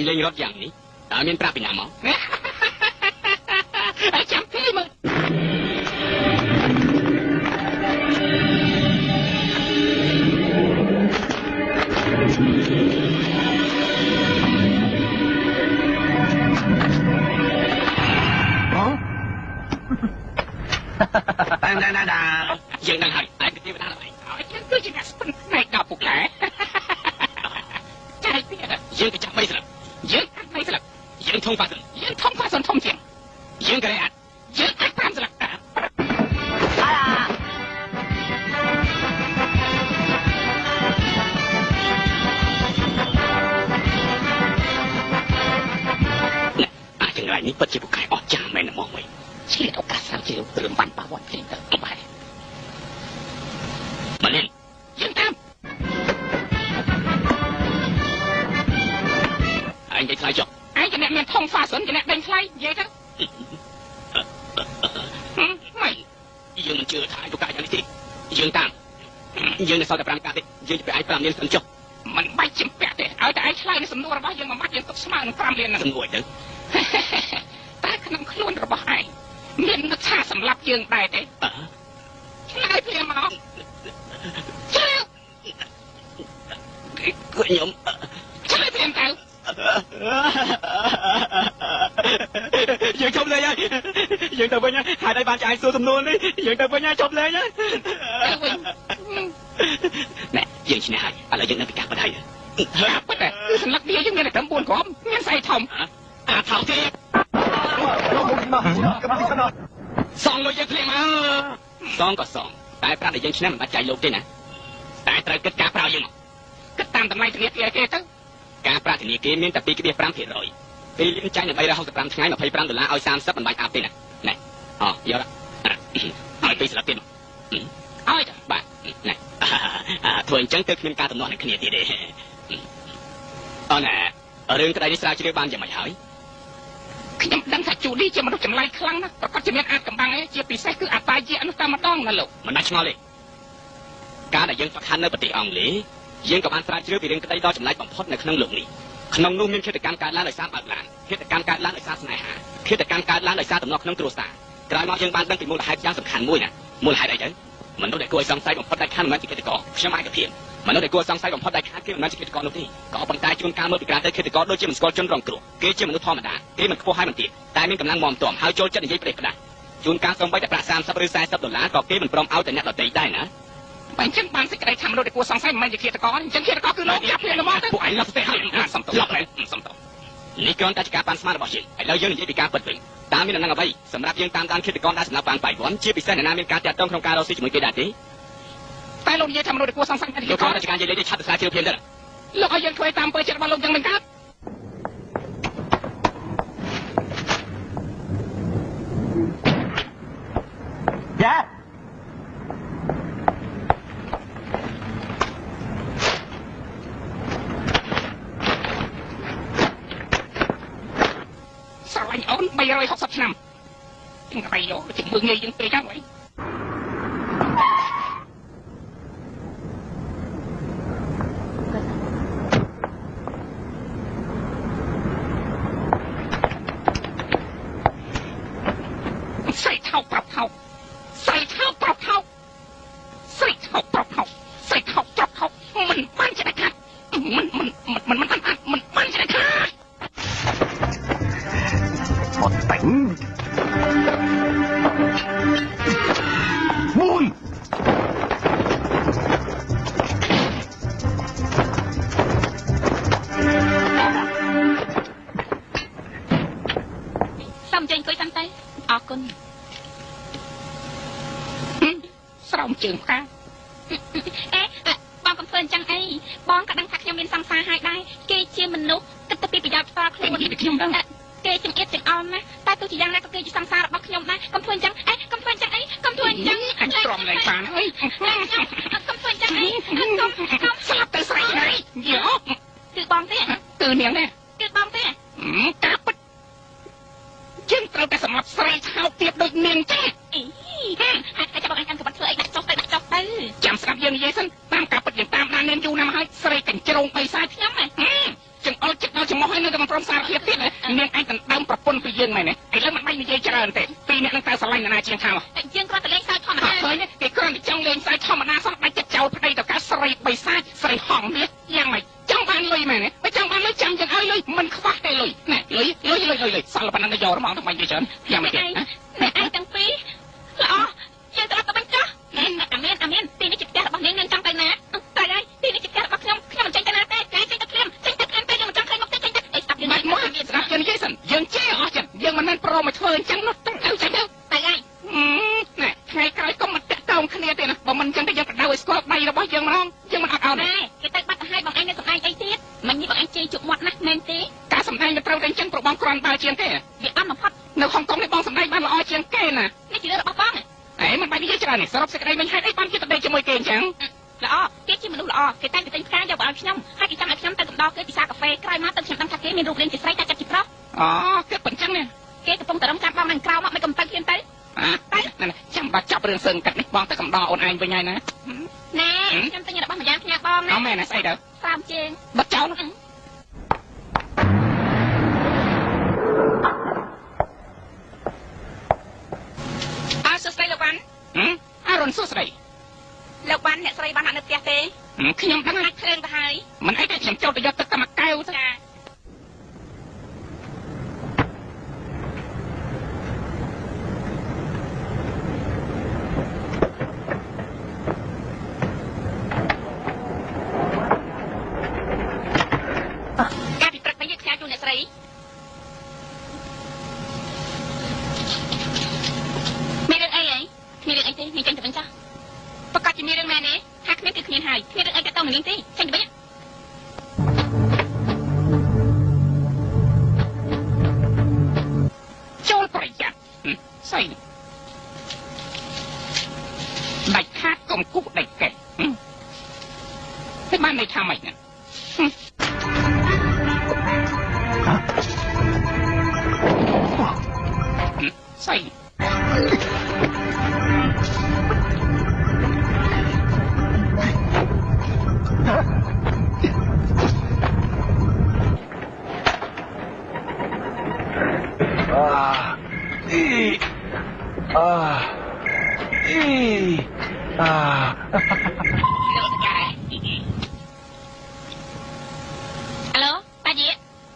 លេងរត់យ៉ាងនេះតើមានប្រាប់ពីណាមកចាំពីមើលយើងនឹងហើយឯងទេវតាឡើយយើងគឺជាអ្នកស្ពិនផ្នែកដល់ពុកដែរចាយទៀតយើងក៏ចាប់3ស្លាប់យើងអាច3ស្លាប់យើងធំហ្វាសុនធំជាងយើងក៏អាចយើងអាច5ស្លាប់អាចង្រៃនេះពិតជាពូកែអស្ចារ្យមែនហ្មងវិញឆ្លៀតឱកាសស្រាវជ្រាវរឿងបាញ់បាវត្តគេទៅបែរមកលេងយើងតាមឯងនិយាយថ្លៃចុះឯងជាអ្នកមានធំហ្វាសុនជាអ្នកដេញថ្លៃនិយាយទៅមិនយើងមិនជឿថាឯងទូកាយ៉ាងនេះទេយើងតាមយើងនៅសល់តែ5កាសទេយើងจะไปឯង5លានសិនចុះមិនបាច់ជំពាក់ទេឲ្យតែឯងឆ្លើយនឹងសំណួររបស់យើងមួយម៉ាត់យើងទុកស្មើនឹង5លានហ្នឹងសំណួរទៅតែក្នុងខ្លួនរបស់ឯងមាននឹកថាសម្រាប់យើងដែរទេឆ្លើយភ្លាមមកឆ្លើយខ្ញុំឆ្លើយភ្លាមទៅយើងជប់លេងហើយយើងទៅវិញហើយហេតុអីបានចាយសួរសំណួរនេះយើងទៅវិញហើយជប់លេងហើយណែយើងឈ្នះហើយឥឡូវយើងនៅពីការបណ្ដៃប៉ិតគឺសន្លឹកវាយើងមានតែត្រឹម4គ្រាប់មានស្អីធំថោកទៀតសងលុយយើងភ្លាមមកសងក៏សងតែប្រាប់តែយើងឈ្នះមិនបាច់ចាយលោកទេណាតែត្រូវគិតការប្រើយើងមកគិតតាមតម្លៃធនាគារគេទៅការប្រាក់ធនាគារមានតែ 2.5% ពេលលៀងចាយនៅ365ថ្ងៃ$25ឲ្យ30មិនបាច់អាប់ទេណាណែយកឲ្យ2ស្លាបទៀតឲ្យបាទណែធ្វើអញ្ចឹងទៅគ្មានការតំណក់នឹងគ្នាទៀតទេណែរឿងក្តីនេះស្រាវជ្រាវបានយ៉ាងម៉េចហើយខ្ញុំដឹងថាជូឌីជាមនុស្សចម្លែកខ្លាំងណាស់ប្រកាសជាមានអាចកំបាំងឯងជាពិសេសគឺអតាយៈនោះតែម្ដងណាលោកមិនដាច់ឆ្ងល់ទេការដែលយើងហ្វឹកហាត់នៅប្រទេសអង់គ្លេសយើងក៏បានស្រាវជ្រាវពីរឿងក្តីដ៏ចម្លែកបំផុតនៅក្នុងលោកនេះក្នុងនោះមានឃាតកម្មកើតឡើងដោយសារបើកឡានឃាតកម្មកើតឡើងដោយសារស្នេហាឃាតកម្មកើតឡើងដោយសារតំណក្នុងគ្រួសារក្រោយមកយើងបានដឹងពីមូលហេតុយ៉ាងសំខាន់មួយណាមូលហេតុអីទៅមនុស្សដែលគួរឲ្យសង្ស័យបំផុតដាច់ខាតមិនមែនជាឃាតករខ្ញុំអាចភាពមនុស្សដែលគួរសង្ស័យបំផុតដាច់ខាតគេមិនមែនជាឃាតករនោះទេក៏ប៉ុន្តែជួនកាលមើលពីក្រៅទៅឃាតករដូចជាមិនស្គាល់ជនរងគ្រោះគេជាមនុស្សធម្មតាគេមិនខ្ពស់ហើយមិនទាបតែមានកម្លាំងមាំទាំហើយចូលចិត្តនិយាយប្រេះផ្ដាស់ជួនកាលសូម្បីតែប្រាក់$30ឬ$40ក៏គេមិនព្រមឲ្យតែអ្នកដទៃដែរណាបើអញ្ចឹងបានសេចក្តីថាមនុស្សដែលគួរសង្ស័យមិនមែនជាឃាតករអញ្ចឹងឃាតករគឺលោកយ៉ាប់ភ្លាមមកទៅពួកឯងឡាប់ស្ទះហើយសំទោសសំទោសនេះគ្រាន់តែជាការប៉ាន់ស្មានរបស់យើងឥឡូវយើងនិយាយពីការពិតវិញតើមានដំណឹងអ្វីសម្រាប់យើងតាមដានឃាតករដែលសម្រាប់បានបាយ័នជាពិសេសអ្នកណាមានការតាក់ទងក្នុងការរកស៊ីជាមួយគេដែរទេតែលោកនិយាយថាមនុស្សដែលគួរសង្ស័យមិនជាឃាតករតែការនិយាយលេខឆាប់ទៅស្រាវជ្រាវភ្លាមទៅលោកឲ្យយើងធ្វើតាមពើចិត្តរបស់លោកយ៉ាងមិនកើតយ៉ាស្រឡាញ់អូន360ឆ្នាំជាងក្បៃយកជាមើងងាយយើងពេកហ្នឹងវិញ គុណ ស្រោមជើងផ្កា អេបងកំធ្វើអញ្ចឹងអីបងក៏ដឹងថាខ្ញុំមានសង្សារហើយដែរគេជាមនុស្សគិតទៅពីប្រយោជន៍ផ្ទាល់ខ្លួន ខ្ញុំដឹង គេចង្អៀតចង្អល់ណាតែទោះជាយ៉ាងណាក៏គេជាសង្សាររបស់ខ្ញុំដែរកុំធ្វើអញ្ចឹងអេកុំធ្វើអញ្ចឹងអីកុំធ្វើអញ្ចឹង អញទ្រាំលែងបានហើយក ុំធ្វើអញ្ចឹងអីកុំ ស្លាប់ទៅស្រីហើយយោ គឺបងទេ គឺនាងនេះ គឺបងទេ ការពិតយើងត្រូវតែសម្រាប់ស្រីឆោតទៀតដូចនាងចឹង អីហើយចាំបងអញកាន់ក្បត់ធ្វើអីដាក់ចុះទៅចាំស្ដាប់យើងនិយាយសិនតាមការពិតយើងតាមដាននាងយូរណាស់ហើយស្រីកញ្ជ្រោងបិសាចខ្ញុំចឹងអល់ចិត្តដល់ចំោះហើយនៅតែមិនព្រមសារភាពទៀតនាងឯងដណ្ដើមប្រពន្ធពីយើងមែនទេឥឡូវមិនបាច់និយាយច្រើនទេពីរអ្នកនឹងតើស្រឡាញ់នរណាជាងថាមក យើងគ្រាន់តែលេងសើចធម្មតា ឃើញគេគ្រាន់តែចង់លេងសើចធម្មតាសោះបាច់ចិត្តចោលប្តីទៅកាស្រីបិសាចស្រីហងនេះយ៉ាងម៉េចចង់បានលុយមែនទេបើចង់បានលុយចាំយើងឲ្យលុយមិនខ្វះទេលុយណែលុយសល់ប៉ុណ្ណឹងទៅយករហ្មងទៅបាញ់ទៅច្រើនយ៉ាងម៉េចទេ ឯងទាំងពីរល្អយើងត្រូវទៅបញ្ចុះអាមានទីនេះជាផ្ទះរបស់នាងចង់ទៅណាតែហើយទីនេះជាផ្ទះរបស់ខ្ញុំមិនចេញទៅណាទេគេចេញទៅភ្លាមទៅយើងមិនចង់ឃើញមុខទេចេញទៅអីស្ដាប់យើង បាច់មកស្ដាប់យើងនិយាយសិនយើងជេរអស់ចឹងយើងមិនមែនប្រមមកធ្វើអញ្ចឹងនោះទៅចេញទៅ តែហើយ ណែថ្ងៃក្រោយកុំមកតាក់ទងគ្នាទេណាបើមិនអញ្ចឹងទេយើងបដៅឲ្យស្គាល់ដៃរបស់យើងម្ដងយើងមិនអត់អោនទេ គេទៅបាត់ទៅឲ្យបងឯងនៅសម្ដែងអីទៀតមិញនេះបងឯងជេរជក់មាត់ណាស់មែនទេ ការសម្ដែងមិនត្រូវតែអញ្ចឹងព្រោះបងគ្រាន់បើជាងទេ វាអត់បំផុត នៅហុងកុងនេះបងសម្ដែងបានល្អជាងគេណា នេះជារឿងរបស់បង អេមិនបាច់និយាយច្រើននេះសរុបសេចក្តីវិញហេតុអីបានជាទៅដេកជាមួយគេអញ្ចឹង ល្អគេជាមនុស្សល្អគេតែងតែទិញផ្កាយកមកឲ្យខ្ញុំហើយគេចង់ឲ្យខ្ញុំទៅកំដរគេពិសាកាហ្វេក្រោយមកទៅខ្ញុំដឹងថាគេមានរូបរាងជាស្រីតែចិត្តជាប្រុស អូគេប៉ុណ្្នឹងណា គេកំពុងតែរំចាំបងនឹងក្រោមមកមិនកំទៅខ្ញុំទៅ តែចាំបាច់ចាប់រឿងសឹងកាត់នេះបងទៅកំដរអូនឯងវិញហើយណា ណែខ្ញុំទិញរបស់ម្យ៉ាងផ្ញើបងណា អត់មែនណាស្អីទៅ ស្រាមជើង បិទចោលសួស្ដីលោកវ៉ាន់ អរុនសួស្ដី លោកវ៉ាន់អ្នកស្រីបាននៅផ្ទះទេ ខ្ញុំដឹងណា ភ្លើងទៅហើយ មិនអីទេខ្ញុំចូលទៅយកទឹកតែមួយកែវទៅ ចា ការពិព្រឹកវិញខ្ញាជូនអ្នកស្រីមានរឿងអីហីមានរឿងអីទេមានចេញទៅវិញចាប្រកាសជាមានរឿងមែនទេថាគ្មានគឺគ្មានហើយគ្មានរឿងអីទៅទៅនឹងទេចេញទៅវិញចូលប្រយ័ត្នស្អីដាច់ខាតកុំគូដាច់កែហើយបានន័យថាម៉េចណាស្អី អាឡូតាយេ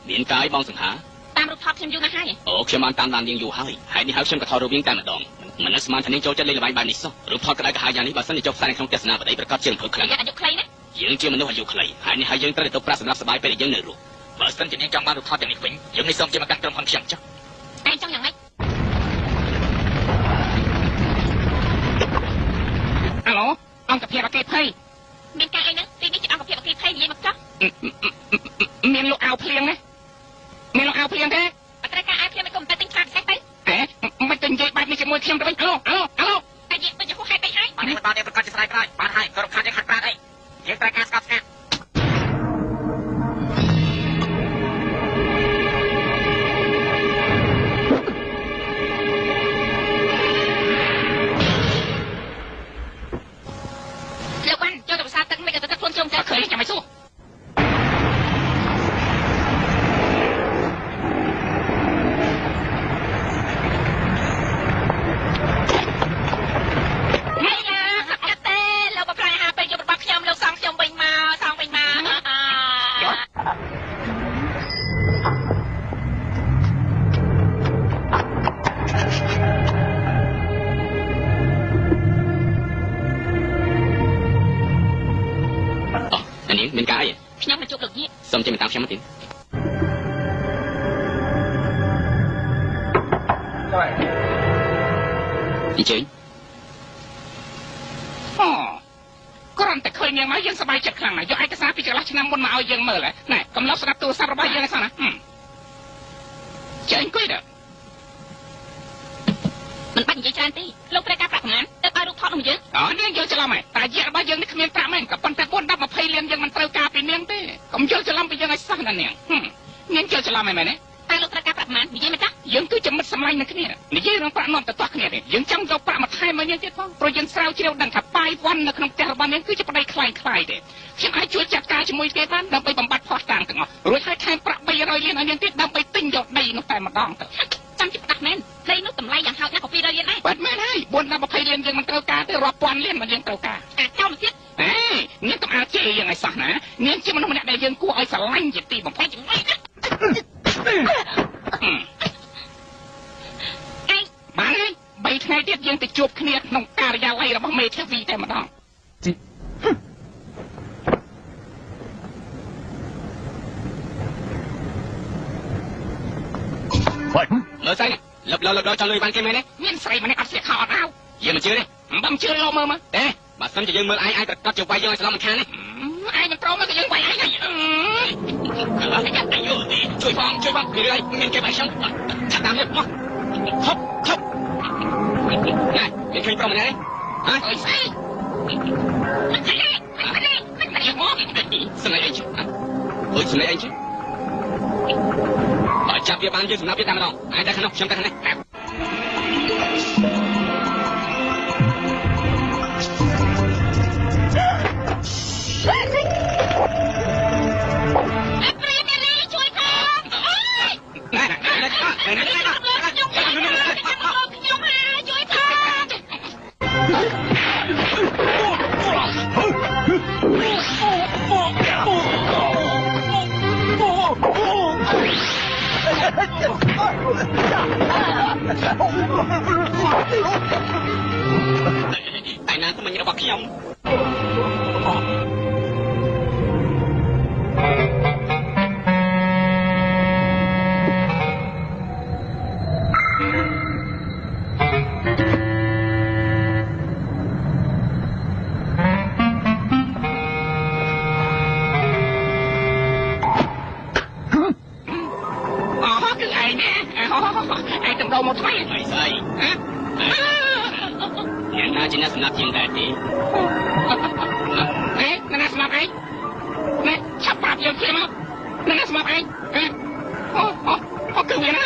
មានកាយបងសង្ហា តាមរូបថតខ្ញុំយូរណាស់ហើយ អូខ្ញុំបានតាមដាននាងយូរហើយហើយនេះហើយខ្ញុំក៏ថតរូបនាងតែម្ដងមិននឹកស្មានថានាងចូលចិត្តលេងល្បែងបែបនេះសោះរូបថតក្តៅក្រហាយយ៉ាងនេះបើសិនជាចុះផ្សាយនៅក្នុងទស្សនាបដីប្រកាសជារំភើបខ្លាំង អាយុខ្លីណា យើងជាមនុស្សអាយុខ្លីហើយនេះហើយយើងត្រូវតែទុកប្រាក់សម្រាប់សบายពេលដែលយើងនៅរស់បើសិនជានាងចង់បានរូបថតទាំងនេះវិញយើងនេះសូមជាមកកាន់ក្រុមហ៊ុនខ្ញុំចុះ ឯងចង់យ៉ាងម៉េច អាឡូអង្គភាពអគិភ័យ មានការអីហ្នឹងទីនេះជាអង្គភាពអគិភ័យនិយាយមកចុះ មានលោកអាវភ្លៀងណាមានលោកអាវភ្លៀងទេ អត់ត្រូវការឲ្យខ្ញុំទៅកុំទៅទិញផ្កាពិសេសទៅ មិនទៅនិយាយបែបនេះជាមួយខ្ញុំទៅវិញអាឡូតាយេទៅជាហួសហេតុអីហើយ បាននេះប្រកាសជាស្រ័យក្រោយបានហើយក្រុមខាត់យើងខាត់ប្រាត់អីយើងត្រូវការស្កប់ស្ងាត់ លោកវ៉ាន់ចូលទៅភាសាទឹកមិនក៏ទៅទឹកខ្លួនជុំទៅ ឃើញចាំមិនសួរ ហើយយ៉ាអត់ទេលោកបប្រៃហាពេលយករបស់ខ្ញុំលោកសងខ្ញុំវិញមកសងវិញមក អូនាងមានការអី ខ្ញុំមកជួបលោកយេ សូមជិះមកតាមខ្ញុំមកទៀត Right. អញ្ចឹង អូគ្រាន់តែឃើញនាងមកយើងសប្បាយចិត្តខ្លាំងណាស់យកឯកសារពីចន្លោះឆ្នាំមុនមកឲ្យយើងមើលណែកំឡុងស្ដាប់ទូរស័ព្ទរបស់យើងឯសោះណាចេញអង្គុយដល់មិនបាច់និយាយច្រើនទេលោកត្រូវការប្រាក់ប្រមាណទៅឲ្យរូបថតរបស់យើងអូនាងយកច្រឡំហើយតាយារបស់យើងនេះគ្មានប្រាក់មែនក៏ប៉ុន្តែ4 10 20លានយើងមិនត្រូវការពីនាងទេកុំយកច្រឡំពីយើងឲ្យសោះណានាងនាងយកច្រឡំហើយមែនទេតែលោកត្រូវការប្រាក់ប្រមាណនិយាយមកចាស់យើងគឺជាមិត្តសម្លាញ់នឹងគ្នានិយាយរឿងប្រាក់នាំទៅទាស់គ្នាទេយើងចង់យកប្រាក់មកថែមមកនាងទៀតផងព្រោះយើងស្រាវជ្រាវដឹងថាបាយវ៉ាន់នៅក្នុងផ្ទះរបស់នាងគឺជាប្តីខ្លាំងខ្លាយទេខ្ញុំអាចជួយចាត់ការជាមួយគេបានដើម្បីបំបត្តិផោះតាំងទាំងអស់រួចហើយថែមប្រាក់300លានឲ្យនាងទៀតដើម្បីទិញយកដីនោះតែម្ដងទៅចាំជិះផ្ដាស់មែនដីនោះតម្លៃយ៉ាងហោចណាស់ក៏200លានដែរបាត់មែនហើយ4 10 20លានយើងមិនត្រូវការទេរាប់ពាន់លានមកយើងត្រូវការអាចចោលមកទៀតនាងកុំអាចជេរយើងឲ្យសោះណានាងជាមនុស្សម្នាក់ដែលយើងគួរឲ្យស្រឡាញ់ជាទីបំផុតឯងបានហើយ3ថ្ងៃទៀតយើងទៅជួបគ្នាក្នុងការិយាល័យរបស់មេធាវីតែម្ដងលើស្អីលើចង់លុយបានគេមែនទេមានស្រីម្នាក់អត់ស្លៀកខោអត់អាវយើងមិនជឿទេមិនជឿលោកមើលមកទេបើសិនជាយើងមើលឯងក៏កត់ជាវាយយើងឲ្យស្លំមិនខានទេឯងមិនត្រូវមកក៏យើងវាយឯងហើយអាយុជួយផងពីរឿងមានគេបាយខ្ញុំឆាប់តាមនេះមកហប់ណែគេឃើញប្រុសម្នាក់ទេអើយស្អីស្នេហ៍អីchứអើយស្នេហ៍អីchứបើចាប់វាបានយើងសម្រាប់វាតែម្ដងឯងតែខាងនោះខ្ញុំតែខាងនេះតែណាទៅមិញរបស់ខ្ញុំឯងទៅដល់មកថ្មីអីស្អីយ៉ាងណាជាអ្នកស្នាប់ជាងដែរទេអ្នកស្នាប់ឯងឆាប់ប្រាប់យើងភ្លាមមកអ្នកស្នាប់ឯងអូគឺវាណា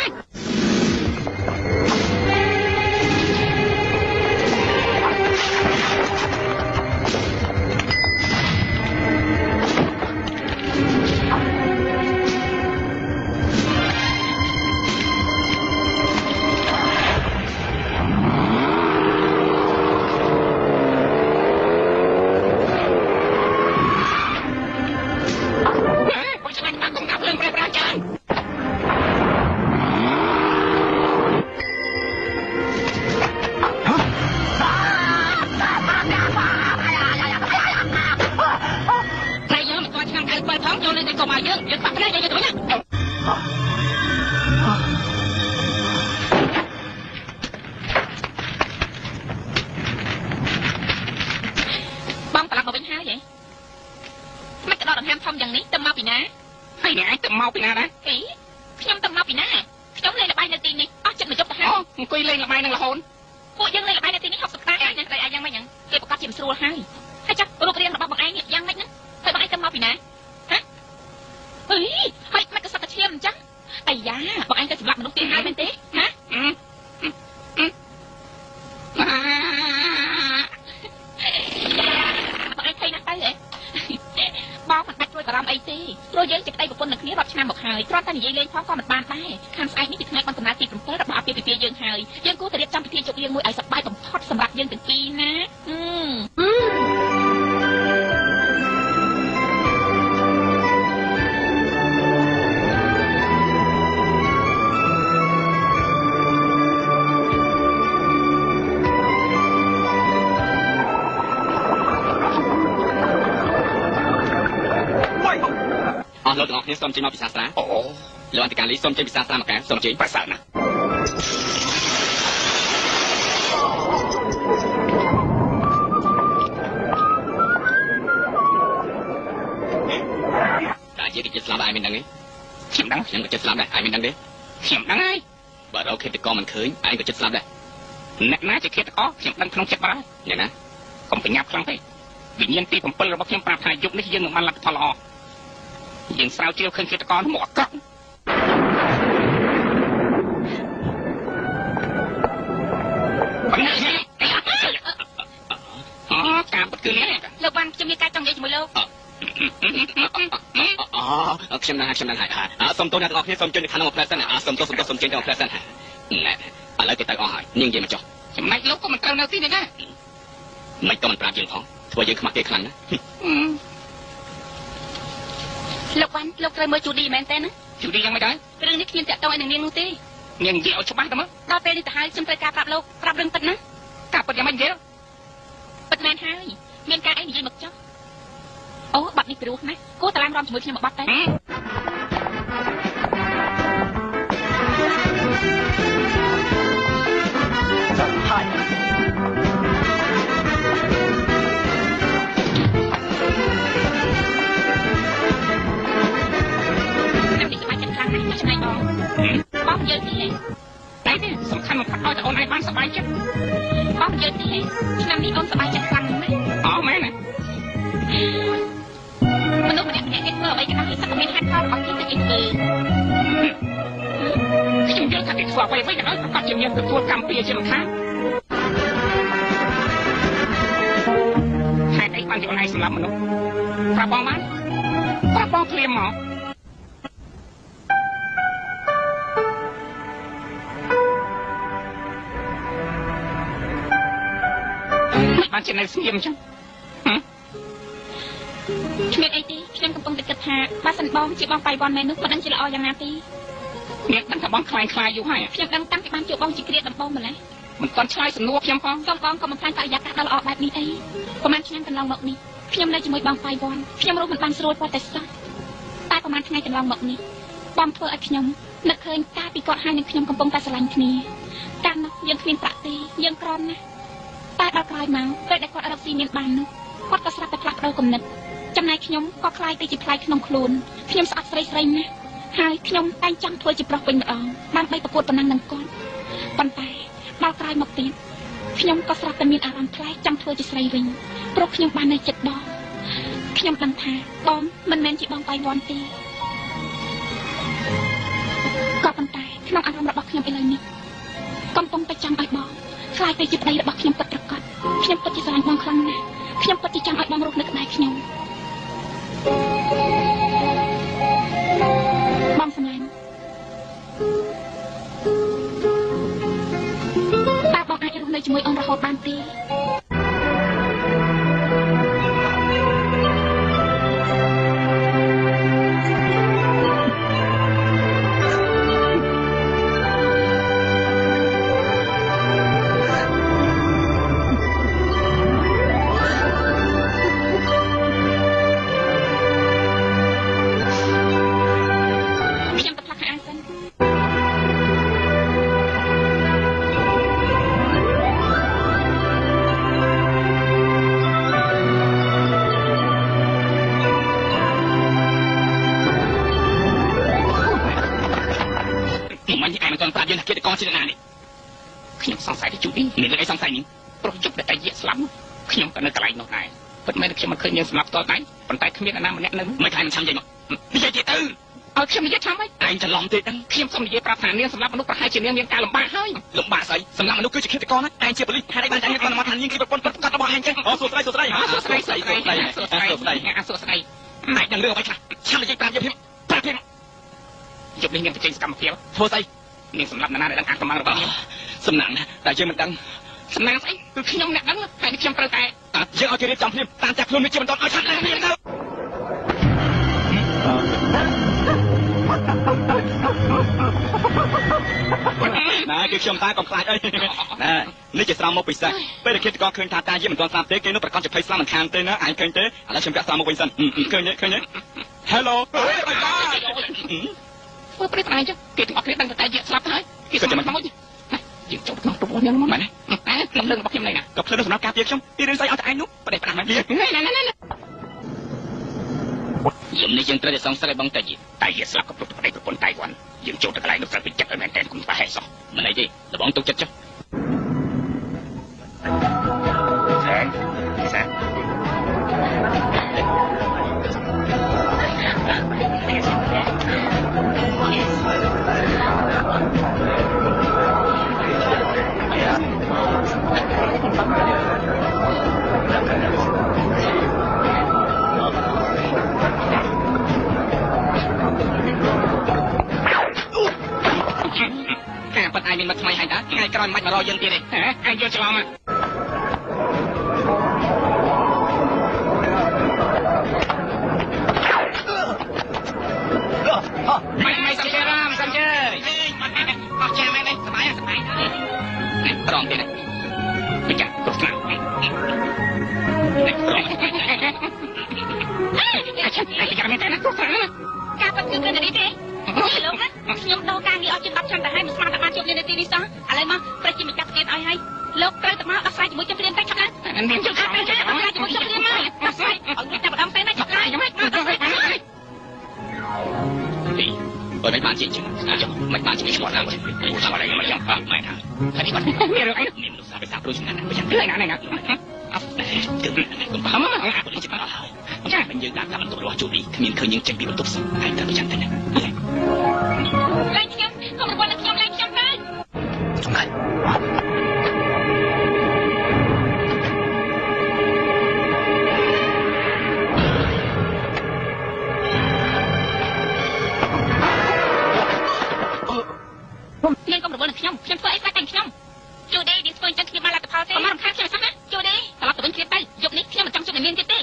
មកពីណាដែរខ្ញុំទៅមកពីណាខ្ញុំលេងល្បែងនៅទីនេះអស់ចិត្តមកជប់ទៅហើយអង្គុយលេងល្បែងនឹងរហូតពួកយើងលេងល្បែងនៅទីនេះ60តាឯងយ៉ាងស្រីឯងយ៉ាងម៉េចហ្នឹងគេប្រកាសជាមិនស្រួលហើយចាប់រូបរាងរបស់បងឯងយ៉ាងម៉េចហ្នឹងហើយបងឯងទៅមកពីណាហ៎ហើយមិនក៏សឹកឈាមអញ្ចឹងអាយ៉ាបងឯងទៅសម្លាប់មនុស្សទៀតហើយមែនទេហ៎បងឯងឃើញណាស់ទៅហ៎បងមិនបាច់ជួយបារម្ភអីទេព្រោះយើងជាប្តីប្រពន្ធនឹងគ្នារាប់ឆ្នាំមកហើយគ្រាន់តែនិយាយលេងផងក៏មិនបានដែរខាងស្អែកនេះជាថ្ងៃបន្ទនាទី7របស់អាពាហ៍ពិពាហ៍យើងហើយយើងគួរតែរៀបចំពិធីជប់លៀងមួយឲ្យសប្បាយបំផុតសម្រាប់យើងទាំងពីរណាលោកទាំងអស់គ្នាសូមចេញមកពីសាស្ត្រាលោកអន្តកាលីសូមចេញពីសាស្ត្រាមកកែសូមចេញប្រសើរណាស់ ដឹងទេ ខ្ញុំដឹង ខ្ញុំក៏ចិត្តស្លាប់ដែរឯងមិនដឹងទេ ខ្ញុំដឹងហើយ បើរកឃាតករមិនឃើញឯងក៏ចិត្តស្លាប់ដែរ អ្នកណាជាឃាតករខ្ញុំដឹងក្នុងចិត្តបាត់ហើយ យ៉ាងណា កុំប្រញាប់ខ្លាំងពេកវិញ្ញាណទី7របស់ខ្ញុំប្រាប់ថាយប់នេះយើងនឹងបានលទ្ធផលល្អយើងស្រាវជ្រាវឃើញឃាតករនោះមកអាក្រក់ការពិតគឺនេះ លោកបានខ្ញុំមានការចង់និយាយជាមួយលោក អូខ្ញុំដឹងហើយសុំទោសអ្នកទាំងអស់គ្នាសុំជើញទៅខាងនោះមកផ្លែសិនសុំទោសសុំជើញទៅមកផ្លែសិនណែឥឡូវគេទៅអស់ហើយនាងនិយាយមកចុះ ចំណែកលោកក៏មិនត្រូវនៅទីនេះដែរ មិនក៏មិនប្រាប់យើងផងធ្វើយើងខ្មាស់គេខ្លាំងណាស់ លោកបានលោកត្រូវមើលជូឌីមែនទេណា ជូឌីយ៉ាងម៉េចដែរ រឿងនេះគ្មានតាក់ទងឲ្យនឹងនាងនោះទេ នាងនិយាយឲ្យច្បាស់ទៅមើល ដល់ពេលនេះទៅហើយខ្ញុំត្រូវការប្រាប់លោកប្រាប់រឿងពិតណា ការពិតយ៉ាងម៉េចនិយាយ ពិតមែនហើយមានការអីនិយាយមកចុះអូបាត់នេះពីរោះណាគួរតឡាងរំជាមួយខ្ញុំមកបាត់ទៅបងយើងទីហេ តែនេះសំខាន់បំផុតឲ្យតែអូនឯងបានសប្បាយចិត្ត បងយើងទីហេឆ្នាំនេះអូនសប្បាយចិត្តខ្លាំងណាស់ អូមែនណា មនុស្សម្នាក់ៗគេធ្វើអ្វីក៏ដោយតែមានហេតុផលរបស់គេទៅគេធ្វើ ខ្ញុំយល់ថាគេធ្វើអ្វីក៏ដោយប្រកាសជាមានទទួលកម្មពីជាមិនខានហេតុអីបានជាអូនឯងសម្លាប់មនុស្សប្រាប់បងបានប្រាប់បងភ្លាមមកបានជានៅស្ងៀមអញ្ចឹង គ្មានអីទេខ្ញុំកំពុងតែគិតថាបើសិនបងជាបងបាយវ៉ាន់មែននោះមិនដឹងជាល្អយ៉ាងណាទេ នាងដឹងថាបងខ្លាំងខ្លាយយូរហើយ ខ្ញុំដឹងតាំងពីបានជួបបងជាគ្រាដំបូងម្ល៉េះ មិនទាន់ឆ្លើយសំណួរខ្ញុំផង សូមបងក៏មិនផ្លាញ់បរិយាកាសដ៏ល្អបែបនេះអីប្រហែលឆ្នាំកន្លងមកនេះខ្ញុំនៅជាមួយបងបាយវ៉ាន់ខ្ញុំរស់មិនបានស្រួលប៉ុន្តែសោះតែប្រហែលថ្ងៃកន្លងមកនេះបងធ្វើឲ្យខ្ញុំនឹកឃើញកាលពីគាត់ហើយនឹងខ្ញុំកំពុងតែស្រឡាញ់គ្នាកាលនោះយើងគ្មានប្រាក់ទេយើងក្រណាស់តែដល់ក្រោយមកពេលដែលគាត់រកស៊ីមានបាននោះគាត់ក៏ស្រាប់តែផ្លាស់ប្ដូរគំនិតចំណែកខ្ញុំក៏ខ្លាយទៅជាផ្លែក្នុងខ្លួនខ្ញុំស្អប់ស្រីស្រីណាស់ហើយខ្ញុំតែងចង់ធ្វើជាប្រុសវិញម្ដងដើម្បីប្រកួតប្រណាំងនឹងគាត់ប៉ុន្តែដល់ក្រោយមកទៀតខ្ញុំក៏ស្រាប់តែមានអារម្មណ៍ប្លែកចង់ធ្វើជាស្រីវិញព្រោះខ្ញុំបាននៅចិត្តបងខ្ញុំដឹងថាបងមិនមែនជាបងបាយវ៉ាន់ទេក៏ប៉ុន្តែក្នុងអារម្មណ៍របស់ខ្ញុំឥឡូវនេះកំពុងតែចង់ឲ្យបងខ្លាយទៅជាប្តីរបស់ខ្ញុំពិតប្រាកដខ្ញុំពិតជាស្រឡាញ់បងខ្លាំងណាស់ខ្ញុំពិតជាចង់ឲ្យបងរស់នៅក្បែរខ្ញុំបងសម្លាញ់តើបងអាចរស់នៅជាមួយអូនរហូតបានទេ ជាណានេះខ្ញុំសង្ស័យទៅជូឌីមានអីសង្ស័យនេះប្រុសជប់តែយាកស្លាប់ខ្ញុំក៏នៅកន្លែងនោះដែរពិតមែនខ្ញុំមិនឃើញនាងស្លាប់តតែប៉ុន្តែគ្មានអ្នកណាម្នាក់នៅមិនខ្លាចមិនឆាំនិយាយមកនិយាយទៀតទៅឲ្យខ្ញុំនិយាយឆាំហីឯងច្រឡំទេដឹងខ្ញុំសុំនិយាយប្រាប់ថានាងសម្លាប់មនុស្សប្រហែលជានាងមានការលំបាកហើយលំបាកស្អីសម្លាប់មនុស្សគឺជាឃាតករណាឯងជាប៉ូលីសហេតុអីបានតែនាងគាត់មកថានាងគឺប្រពន្ធប្រកាសរបស់ឯងចឹងអូសួស្ដីឯងដឹងរឿងអ្វីខ្លះឆាំនិយាយប្រាប់យើងប្រាប់ខ្ញុំជប់នេះនាងទៅចេញសកម្មភាពធ្វើស្អីនាងសម្លាប់អ្នកណាដែលដឹងអាកំបាំងរបស់ខ្ញុំសំណាងណាតែយើងមិនដឹងសំណាងស្អីគឺខ្ញុំអ្នកដឹងហើយខ្ញុំត្រូវតែយើងឲ្យគេរៀបចំភ្លាមតាមចាក់ខ្លួនវាជាបន្តឲ្យឆាត់ណាមានទៅណាគឺខ្ញុំតាកុំខ្លាចអីណានេះជាស្រោមមកពិសេសពេលដែលគេតកឃើញថាតាយើងមិនទាន់ស្លាប់ទេគេនោះប្រកាសជាភ័យស្លាប់មិនខានទេណាឯងឃើញទេឥឡូវខ្ញុំពាក់ស្រោមមកវិញសិនឃើញទេ Hello ធ្វើព្រឹកថ្ងៃចឹងគេទាំងអស់គ្នាដឹងតែយាកស្លាប់ហើយគេសុំមកយើងចូលក្នុងទូហ្នឹងមកមែនទេខ្ញុំដឹងរបស់ខ្ញុំនេះណាក៏ភ្លើងសម្រាប់ការពារខ្ញុំពីរឿងស្អីឲ្យតែឯងនោះប្រទេសប្រាស់មែនទេ យមនេះយើងត្រូវតែសងសឹកឲ្យបងតិចតែយាស្លាប់ក៏ប្រប្តីប្រពន្ធតៃវ៉ាន់យើងចូលទៅកន្លែងនោះត្រូវពីចិត្តឲ្យមែនតែគុំប្រហែសោះ មិនអីទេលបងទុកចិត្តចុះ សែនការប៉ាត់ឯងមានមកថ្មីហើយតើថ្ងៃក្រោយមិនមករកយើងទៀតទេហ៎ឯងយល់ច្រឡំហ៎ ไม่สังเกตรามสังเกตออกแช่ไหมเลยสบายสบาย រងទៀត ไปจับกดหลัง រង ไอ้ฉันไอ้จะไม่ได้นะกดหลัง ការប៉ັດគឺគ្រាន់តែនេះទេលោកណាខ្ញុំដូរការងារអស់ជា10ឆ្នាំទៅហើយមិនស្មានតែបានជួបនាទីនេះសោះឥឡូវមកប្រជាម្ចាស់ប្រទេសឲ្យហើយលោកត្រូវតែមកដោះស្រាយជាមួយជំនាញតែឆាប់ណា មានជើងខ្លាំង ដោះស្រាយជាមួយជំនាញមកដោះស្រាយឲ្យតែម្ដងទៅណាឆាប់ណាយ៉ាងម៉េចមកដោះស្រាយ ទីបើមិនបានជាចឹងចុះមិនបានជាឈ្មោះណាមួយថាอะไรមិនយ៉ាងប៉ាមិនថាហើយបាត់មានរឿងអីមានមនុស្សសាស្ត្រសាស្ត្រព្រោះជំនាញមិនយ៉ាងណាណាអត់ទេគឺកុំបាមកអាពលិសបានអស់ហើយចាមិនយើងដាក់តាមបន្ទប់របស់ជូលីគ្មានឃើញយើងចេញពីបន្ទប់សោះហើយតែប្រចាំទៅណាលែងខ្ញុំកុំរវល់នឹងខ្ញុំលែងខ្ញុំទៅសំខាន់នាងកុំរវល់នឹងខ្ញុំធ្វើអីស្ដាច់តែខ្ញុំជូឌីនេះធ្វើអញ្ចឹងខ្ញុំបានលទ្ធផលទេមករំខានខ្ញុំសិនណាជូឌីត្រឡប់ទៅវិញគ្នាទៅយប់នេះខ្ញុំមិនចង់ជួបនាងទៀតទេ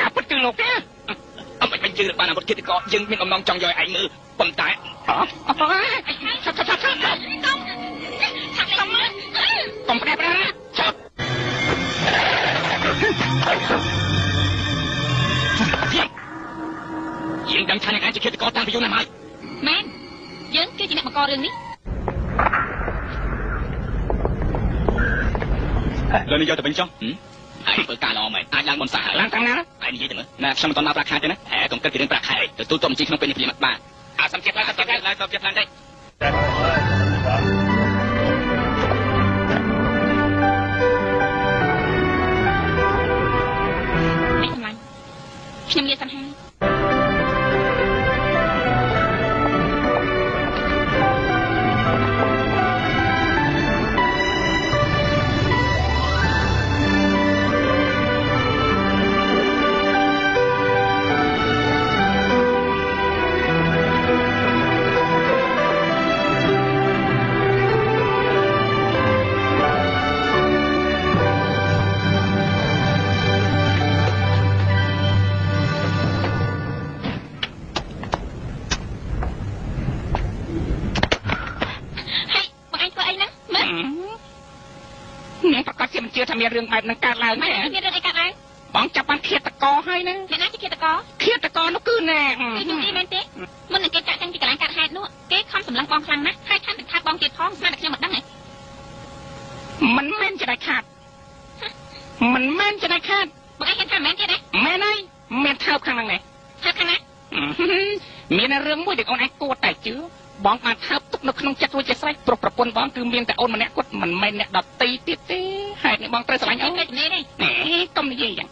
ការពិតគឺលោកទេ អត់មិនយើងបានអាវុធគិតក៏យើងមានអំណងចង់យកឯងមើលប៉ុន្តែ ឆាប់ឆាប់ឆាប់ឆាប់ កុំប្រែប្រែចប់យើងដឹងថាអ្នកឯងជាគិតក៏តាំងពីយូរណាស់ហើយ មែនយើងគឺជាអ្នកបង្ករឿងនេះ លើនេះយកទៅវិញចុះហើយធ្វើការល្អមែនអាចឡើងបនសាឡើងតាំងណាហើយនិយាយទៅមើលណាខ្ញុំមិនតន់ដល់ប្រាក់ខែទេណាហេកុំគិតពីរឿងប្រាក់ខែទទួលទុំជីក្នុងពេលនេះព្រាមបាទអាសំចិត្តឡើងសំចិត្តឡើងសំចិត្តឡើងទេ ខ្ញុំនិយាយសិនហើយ ថាមានរឿងបែបហ្នឹងកើតឡើងទេ មានរឿងអីកើតឡើង បងចាប់បានឃាតករហើយណា អ្នកណាជាឃាតករ ឃាតករនោះគឺណែ គឺជំនាញមែនទេមុននឹងគេចាក់តាំងពីកន្លែងកាត់ហេតុនោះគេខំសម្លឹងបងខ្លាំងណាស់ហើយខាត់តែខាត់បងទៀតផងស្មានតែខ្ញុំមិនដឹងទេ មិនមែនជាដាច់ខាតមិនមែនជាដាច់ខាត បងឯងហ៊ានថាមិនមែនទេណា មែនហើយមានថើបខាងហ្នឹងដែរ ថើបខាងណា មានរឿងមួយដែលអូនឯងគួរតែជឿបងបានថើបទុកនៅក្នុងចិត្តរួចជាស្រេចព្រោះប្រពន្ធបងគឺមានតែអូនម្នាក់គាត់មិនមែនអ្នកដតីទៀតទេហើយនេះបងត្រូវស្រឡាញ់អូនណែកុំនិយាយចឹង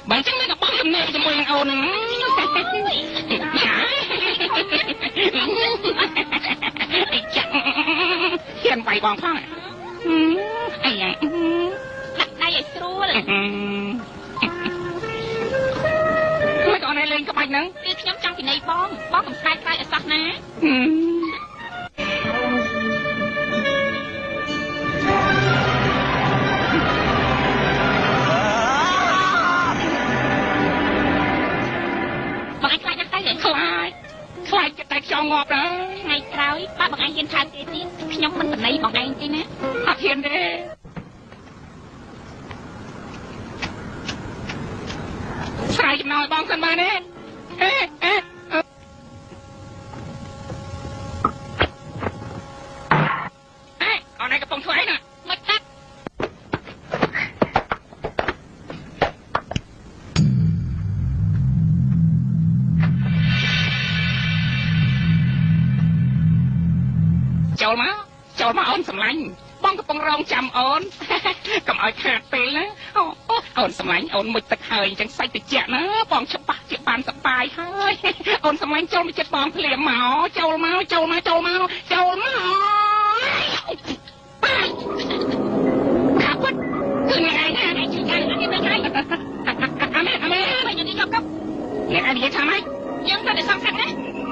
បើអញ្ចឹងមិនបងទំនេរជាមួយនឹងអូនអីចាហ៊ានវាយបងផងអីយ៉ាង ដាក់ដៃឲ្យស្រួល មិនអូនឯងលេងក្បាច់ហ្នឹង គឺខ្ញុំចង់ពិន័យបងកំស្ដាយខ្លាយអសោះណា បងឯងខ្លាចណាស់ទៅខ្លាចចិត្តតែខ្យល់ងាប់ដែរថ្ងៃក្រោយបើបងឯងហ៊ានថើបគេទៀតខ្ញុំមិនពិន័យបងឯងទេណាអត់ហ៊ានទេ ស្រ័យចំណោយបងសិនបានទេអូនឯង ចូលមកអូនសម្លាញ់បងកំពុងរងចាំអូនកុំឲ្យខាតពេលណាអូនសម្លាញ់អូនមុជទឹកហើយអញ្ចឹងសាច់តិចណាបងច្បាស់ជាបានសប្បាយហើយអូនសម្លាញ់ចូលមកចិត្តបងភ្លាមមកចូលមកកាពុតគឺអ្នកឯងណាជួយចានអត់ទេមិនហើយអាមេបើយ៉ាងនេះយកកប់អ្នកឯងនិយាយថាម៉េចយើងទៅសំខាន់ណា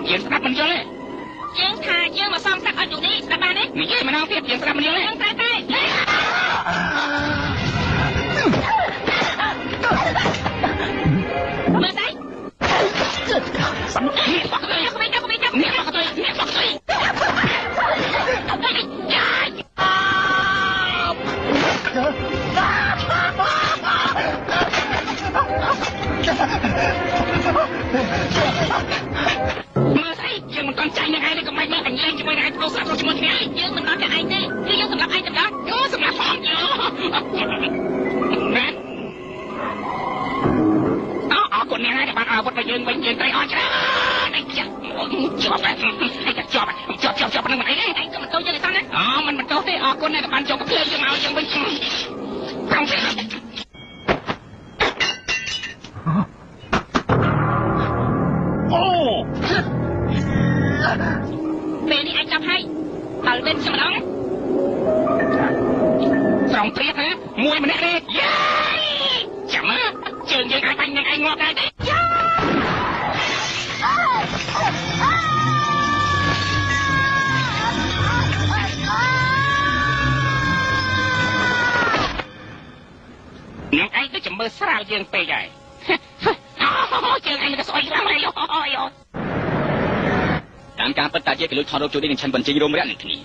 យើងស្ដាប់មិនយល់ទេយើងថាយើងមកសំខាន់អត់យូរនេះស្ដាប់បានទេនិយាយម្ដងទៀតយើងស្ដាប់មិនយល់ទេយើងតែមើលស្អីសំខាន់បាក់ទៅខ្ញុំមិនចាប់អ្នកបាក់ទៅមើលស្អីយើងមិនទាន់ចាញ់នឹងឯងទេកុំឲ្យមើលអញលេងជាមួយនឹងឯងប្រុសស្រាប់ជាមួយគ្នាយើងមិនបានតែឯងទេគឺយើងសម្រាប់ឯងទាំងអស់យោសម្រាប់ផងយោណាអរគុណអ្នកឯងបានអាវុធមកយើងវិញយើងត្រូវអរច្រើនឯងជាប់នឹងមិនអីឯងក៏មិនទោសយើងទេណាមិនទោសទេអរគុណដែលបានយកកំភ្លើងយើងមកយើងវិញប្រងទៅពេលនេះអាចចាប់ហើយដល់វិញខ្ញុំម្ដងស្រងព្រៀបណាមួយម្នាក់ទេយ៉ាចាំមើលជើងយើងអាចបាញ់នឹងឯងងាប់ដែរទេយ៉ានឹងឯងទៅចាំមើលស្រាលយើងពេកហើយជើងឯងទៅស្អុយខ្លាំងហើយអូយតាមការពិតតាជាគេលួចថតរូបជួឌីនឹងឆិនបញ្ចេញរួមរយៈនឹងគ្នា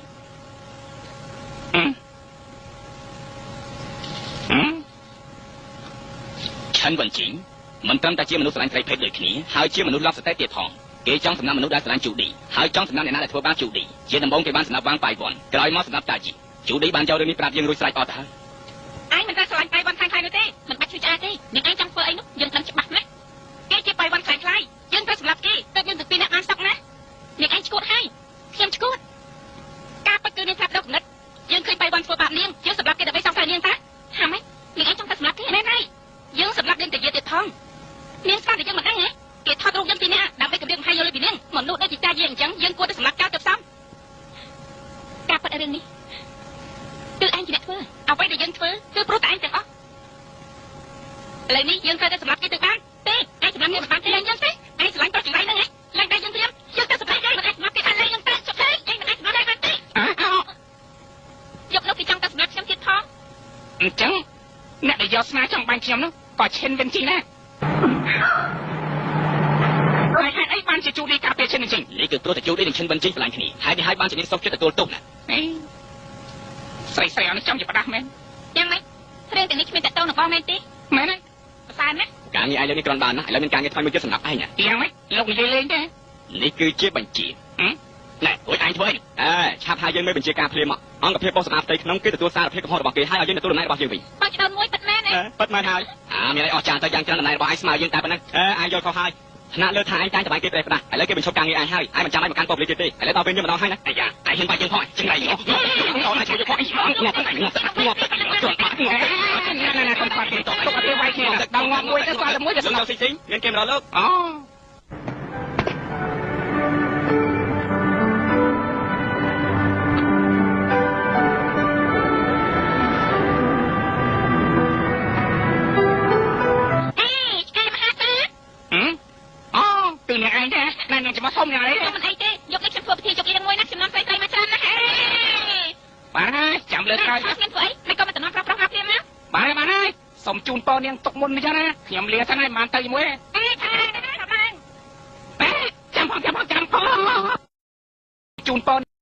ឆិនបញ្ចេញមិនត្រឹមតែជាមនុស្សស្រឡាញ់ត្រីភេទដូចគ្នាហើយជាមនុស្សលប់សតិទៀតផងគេចង់សម្រាប់មនុស្សដែលស្រឡាញ់ជួឌីហើយចង់សម្រាប់អ្នកណាដែលធ្វើបាបជួឌីជាដំបូងគេបានសម្រាប់វ៉ាងប៉ៃវ៉ាន់ក្រោយមកសម្រាប់តាជីជួឌីបានយករឿងនេះប្រាប់យើងរួចស្រេចអត់ទៅហើយឯងមិនតែស្រឡាញ់ប៉ៃវ៉ាន់ខ្លាំងៗនោះទេមិនបាច់ជួយឆ្អាទេអ្នកឯងចង់ធ្វើអីនោះយើងដឹងច្បាស់ណាស់គេជាប៉ៃវ៉ាន់ខ្លាំងៗយើងត្រូវសម្រាប់គេតែយើងទៅពីអ្នកបានសក់ណាអ្នកឯងឈួតហើយខ្ញុំឈួតការពិតគឺនាងប្រាប់ដល់គំនិតយើងឃើញបៃវ៉ាន់ធ្វើបាបនាងយើងសម្រាប់គេដើម្បីសង្ស័យនាងតាថាម៉េចនាងឯងចង់តែសម្រាប់គេមែនហើយយើងសម្រាប់នាងទៅយាទៀតផងនាងស្គាល់តែយើងមិនដឹងហ៎គេថតរូបយើងពីនេះដើម្បីគម្រាមកំហែងយកលុយពីនាងមនុស្សដូចជាតាយើងអញ្ចឹងយើងគួរតែសម្រាប់ការទៅផ្សំការពិតរឿងនេះគឺឯងជាអ្នកធ្វើអ្វីដែលយើងធ្វើគឺព្រោះតែឯងទាំងអស់ឥឡូវនេះយើងត្រូវតែសម្រាប់គេទៅបានទេឯងសម្រាប់នាងមិនបានទេអញ្ចឹងទេឯងស្រឡាញ់ប្រុសចម្លែកហ្នឹងហ៎ឡើងតែយើងព្រាមយើងទៅសម្រាប់គេមិនអាចសម្រាប់គេបានយើងតែចុះទេឯងមិនអាចសម្រាប់គេបានទេយកនោះគេចង់ទៅសម្រាប់ខ្ញុំទៀតផងអញ្ចឹងអ្នកដែលយកស្នាចង់បាញ់ខ្ញុំនោះក៏ឈិនវិញជីណាហើយអីបានជាជួឌីការពារឈិនវិញជីនេះគឺព្រោះតែជួឌីនឹងឈិនវិញជីឆ្លាញ់គ្នាហើយនេះហើយបានជានាងសុខចិត្តទទួលទុកណាស្រីអត់នេះចង់ជាប្រដាស់មែនយ៉ាងម៉េចរឿងទាំងនេះគ្មានតកតងនឹងបងមែនទេមែនហើយប្រសើរណាស់ការងារឯងលើនេះគ្រាន់បានណាស់ឥឡូវមានការងារថ្មីមួយទៀតសម្រាប់ឯងយ៉ាងម៉េចលោកនិយាយលេងទេនេះគឺជាបញ្ជាណែរួចឯងធ្វើអីឆាប់ហើយយើងមើលបញ្ជាការភ្លាមមកអង្គភាពបោះសម្អាតផ្ទៃក្នុងគេទទួលសារភាពកំហុសរបស់គេហើយឲ្យយើងទទួលដំណើររបស់យើងវិញបើចដោនមួយពិតមែនទេពិតមែនហើយមានអីអស្ចារ្យទៅយ៉ាងច្រើនដំណើររបស់ឯងស្មើយើងតែប៉ុណ្ណឹងឯងយល់ខុសហើយថ្នាក់លើថាឯងតែងតែបាយគេប្រេះផ្ដាស់ឥឡូវគេបញ្ឈប់ការងារឯងហើយឯងមិនចាំឯងមកកាន់ពពលាទៀតទេឥឡូវដល់ពេលយើងម្ដងហើយណាអាយ៉ាឯងហ៊ានបាយយើងផងចឹងឯងអូនឯងជួយផងឯងងាប់ទៅងាប់ទៅងាប់ទៅណាកុំបាត់គេទុកអត់ទេវាយគ្នាដល់ងាប់មួយទៅស្អាតមួយទៅសំណងស៊ីងមានគេមករលោកអូគឺអ្នកឯងទេណែនឹងចាំមកធំយ៉ាងនេះមិនអីទេយកនេះខ្ញុំធ្វើពិធីជប់លៀងមួយណាខ្ញុំនាំស្រីៗមកច្រើនណាស់បាទហើយចាំលើក្រោយខ្ញុំធ្វើអីមិនក៏មិនតំណប្រុសៗមកព្រាមណាបាទហើយសុំជូនពរនាងទុកមុនអញ្ចឹងណាខ្ញុំលាសិនហើយមិនបានទៅជាមួយទេចាំផងជូនពរ